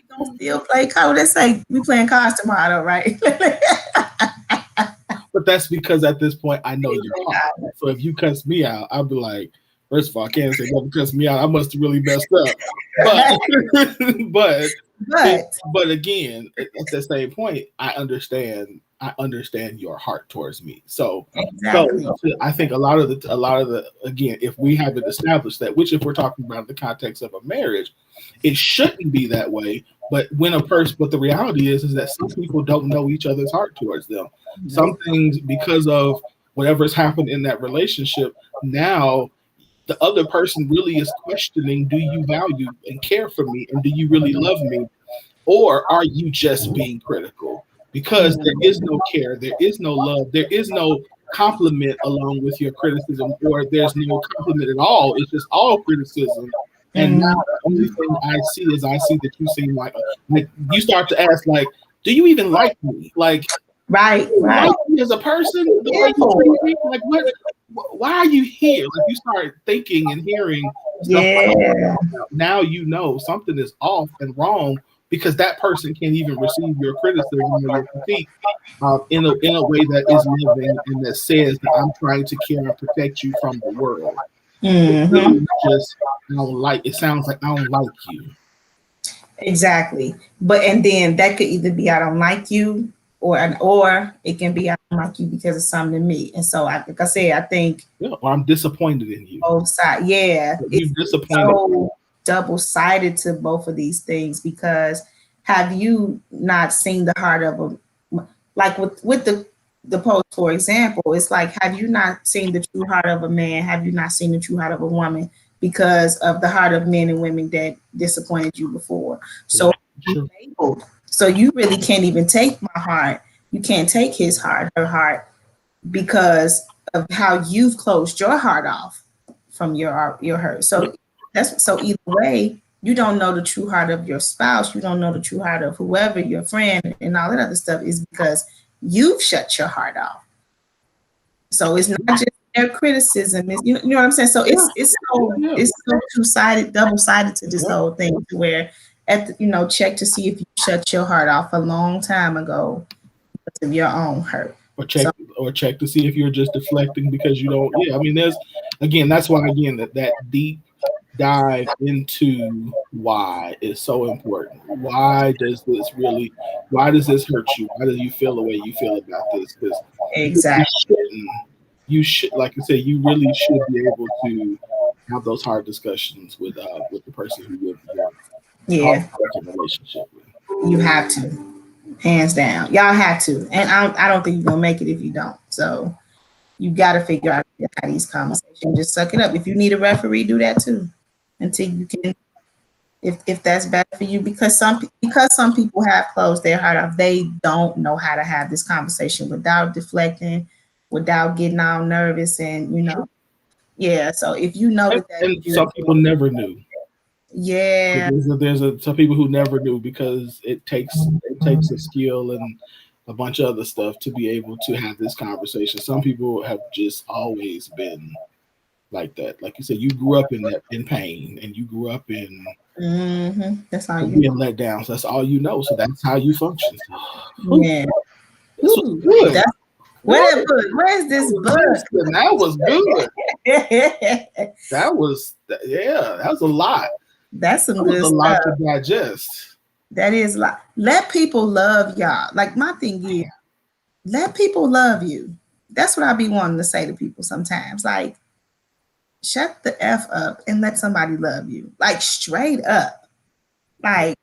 Don't still play cards. Let's say we playing cards tomorrow, right? But that's because at this point I know you're hard. So if you cuss me out, I'll be like, first of all, I can't say never cuss me out. I must have really messed up. But again, at the same point, I understand your heart towards me. So, exactly. So I think a lot of the again, if we haven't established that, which if we're talking about the context of a marriage, it shouldn't be that way. But but the reality is that some people don't know each other's heart towards them. Mm-hmm. Some things, because of whatever's happened in that relationship, now the other person really is questioning, do you value and care for me? And do you really love me? Or are you just being critical? Because there is no care, there is no love, there is no compliment along with your criticism, or there's no compliment at all. It's just all criticism. And now the only thing I see that you seem like you start to ask, like, do you even like me? Like, right. Like me as a person? The way you treat me? Like, what? Why are you here? Like, you start thinking and hearing stuff like that. Now something is off and wrong, because that person can't even receive your criticism or your critique in a way that is living and that says that I'm trying to care and protect you from the world. Mm-hmm. Just I don't like. It sounds like I don't like you. Exactly, and then that could either be I don't like you, or it can be I don't like you because of something in me. And so, like I said, I think, or I'm disappointed in you. Both sides, yeah, it's disappointed. So double-sided to both of these things, because have you not seen the heart of a, like with the post, for example, it's like, have you not seen the true heart of a man? Have you not seen the true heart of a woman because of the heart of men and women that disappointed you before? So, so you really can't even take my heart. You can't take his heart, her heart, because of how you've closed your heart off from your hurt. So either way, you don't know the true heart of your spouse. You don't know the true heart of whoever, your friend, and all that other stuff, is because you've shut your heart off. So it's not just their criticism. It's, you know what I'm saying? So it's so two-sided, double-sided to this whole thing, to where check to see if you shut your heart off a long time ago because of your own hurt. or check to see if you're just deflecting because you don't. Yeah, I mean, that's why that deep dive into why is so important. Why does this hurt you? Why do you feel the way you feel about this? Because exactly, you should, like I said, you really should be able to have those hard discussions with the person who you're in a relationship with. You have to, hands down. Y'all have to, and I don't think you're gonna make it if you don't. So you got to figure out how these conversations. Just suck it up. If you need a referee, do that too, until you can. If that's better for you, because some people have closed their heart off. They don't know how to have this conversation without deflecting, without getting all nervous, and yeah. So if you know and some people never knew. Yeah, there's some people who never knew because it takes a skill and a bunch of other stuff to be able to have this conversation. Some people have just always been like that. Like you said, you grew up in pain, and you grew up in that's all you being let down. So that's all you know. So that's how you function. Yeah, this was good. Where's this book? That was good. That was a lot. That's some good stuff. A lot to digest. That is like, let people love y'all. Like, my thing is, let people love you. That's what I be wanting to say to people sometimes. Like, shut the F up and let somebody love you. Like, straight up. Like,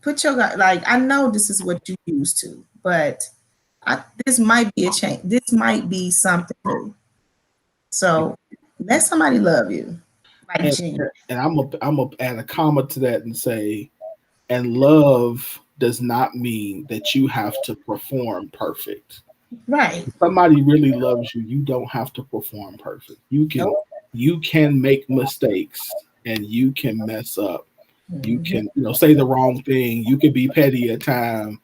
put your, like, I know this is what you used to, but this might be a change. This might be something new. So let somebody love you. Like, and I'm gonna add a comma to that and say, and love does not mean that you have to perform perfect. Right. If somebody really loves you, you don't have to perform perfect. You can make mistakes and you can mess up. You can say the wrong thing. You can be petty at times,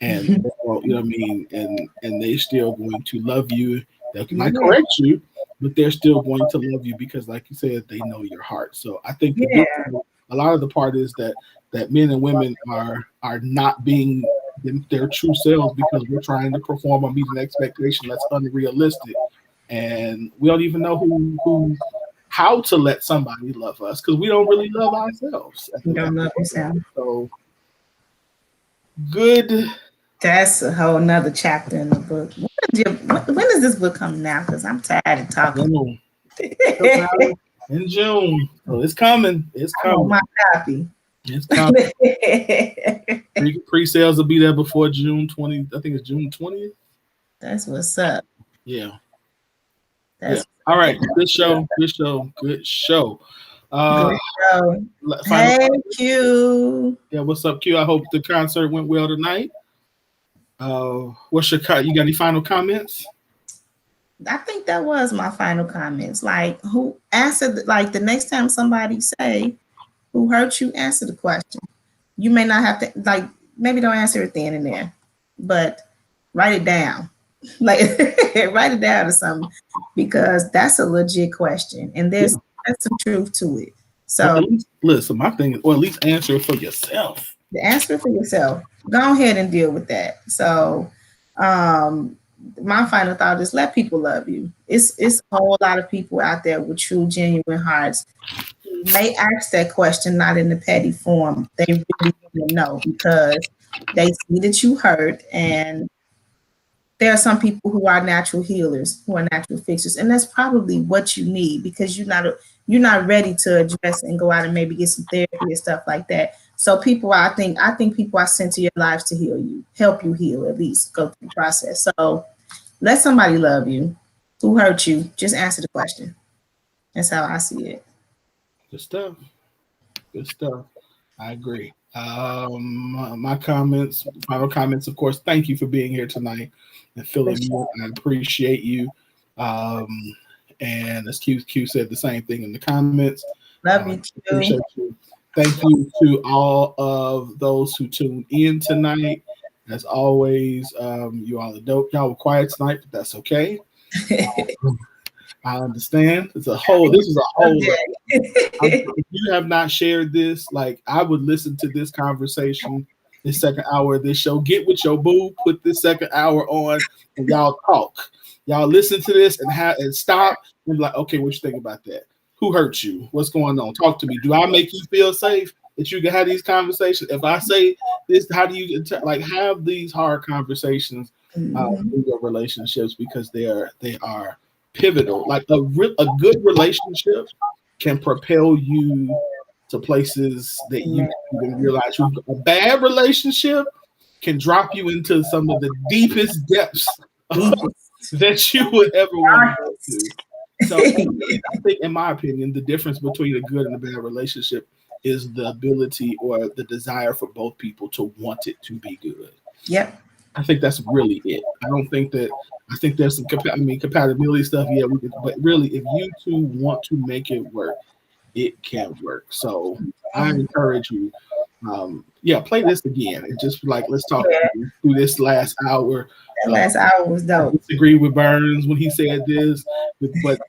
and you know what I mean. And they still going to love you. They might correct you, but they're still going to love you because, like you said, they know your heart. So I think a lot of the part is that men and women are not being their true selves because we're trying to perform or meet an expectation that's unrealistic, and we don't even know how to let somebody love us because we don't really love ourselves. You don't love yourself. So good. That's a whole nother chapter in the book. When is this book coming out? Because I'm tired of talking. In June. So it's coming. It's coming. Oh, my copy. It's coming. Pre-sales will be there before June 20. I think it's June 20th. That's what's up. Yeah. All right. Good show. Good show. Hey, Q. Yeah, what's up, Q? I hope the concert went well tonight. What's you got any final comments? I think that was my final comments. Like, who answered, like, the next time somebody say who hurt you, answer the question. You may not have to, like, maybe don't answer it then and there, but write it down. Like, write it down or something, because that's a legit question, and there's some truth to it. So listen, my thing is, or at least answer it for yourself. Answer it for yourself. Go ahead and deal with that. So my final thought is let people love you. It's a whole lot of people out there with true, genuine hearts. You may ask that question not in the petty form. They really want to know because they see that you hurt, and there are some people who are natural healers, who are natural fixers, and that's probably what you need because you're not ready to address and go out and maybe get some therapy and stuff like that. So people, I think people are sent to your lives to heal you, help you heal, at least go through the process. So let somebody love you. Who hurt you? Just answer the question. That's how I see it. Good stuff. I agree. My final comments, of course, thank you for being here tonight and filling me up. I appreciate you. And as Q said the same thing in the comments. Love you too. Appreciate you. Thank you to all of those who tuned in tonight. As always, you all are dope. Y'all were quiet tonight, but that's okay. I understand. This is a whole. If you have not shared this, like, I would listen to this conversation this second hour of this show. Get with your boo, put this second hour on, and y'all talk. Y'all listen to this and stop and be like, okay, what you think about that? Who hurt you? What's going on? Talk to me. Do I make you feel safe that you can have these conversations? If I say this, how do you have these hard conversations in your relationships, because they are pivotal. Like a good relationship can propel you to places that you didn't realize. A bad relationship can drop you into some of the deepest depths that you would ever want to go to. So I think, in my opinion, the difference between a good and a bad relationship is the ability or the desire for both people to want it to be good. Yep. I think that's really it. I think there's some compatibility stuff. Yeah, but really, if you two want to make it work, it can work. So I encourage you, play this again and just let's talk through this last hour. That last hour was dope. I disagree with Burns when he said this, but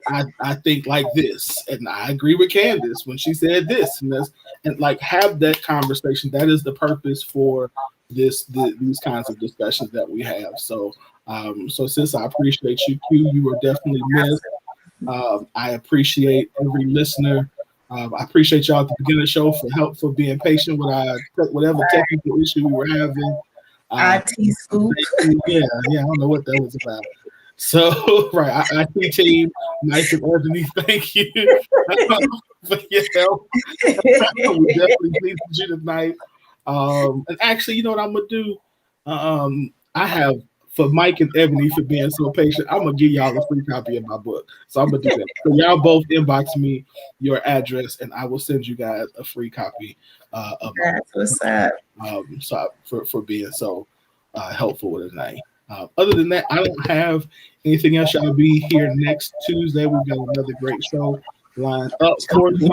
I think like this, and I agree with Candace when she said this, and like have that conversation. That is the purpose for these kinds of discussions that we have. So sis, I appreciate you, Q. You were definitely missed. I appreciate every listener. I appreciate y'all at the beginning of the show for being patient with our whatever technical issue we were having. IT scoop. Yeah, I don't know what that was about. So, right, IT team, Mike and Anthony, thank you for your help. We definitely needed you tonight. And actually, you know what I'm gonna do? I have, for Mike and Ebony for being so patient, I'm gonna give y'all a free copy of my book. So I'm gonna do that. So y'all both inbox me your address, and I will send you guys a free copy of That's what's up. So for being so helpful with tonight. Other than that, I don't have anything else. I'll be here next Tuesday. We've got another great show lined up for you.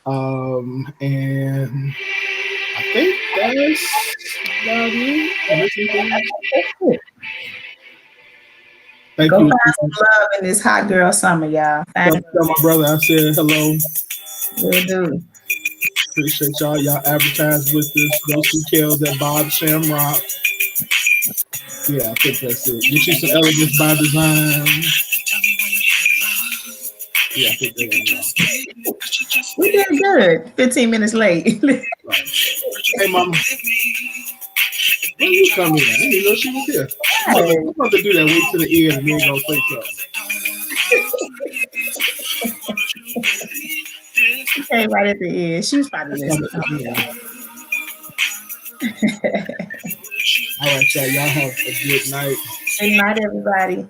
And I think that's about it. Thank Go you. find some love in this hot girl summer, y'all. Tell my brother I said hello. Will do. Appreciate y'all. Y'all advertise with us. Go see Kels at Bob Shamrock. Yeah, I think that's it. Get you some Elegance by Design. Yeah, I think that's it. We did good. 15 minutes late. Right. Hey, Mama. When you come in? I didn't know she was here. I'm about to do that. Wait till the end and then go say something. She came right at the end. She was probably listening. All right, y'all. Y'all have a good night. Good night, everybody.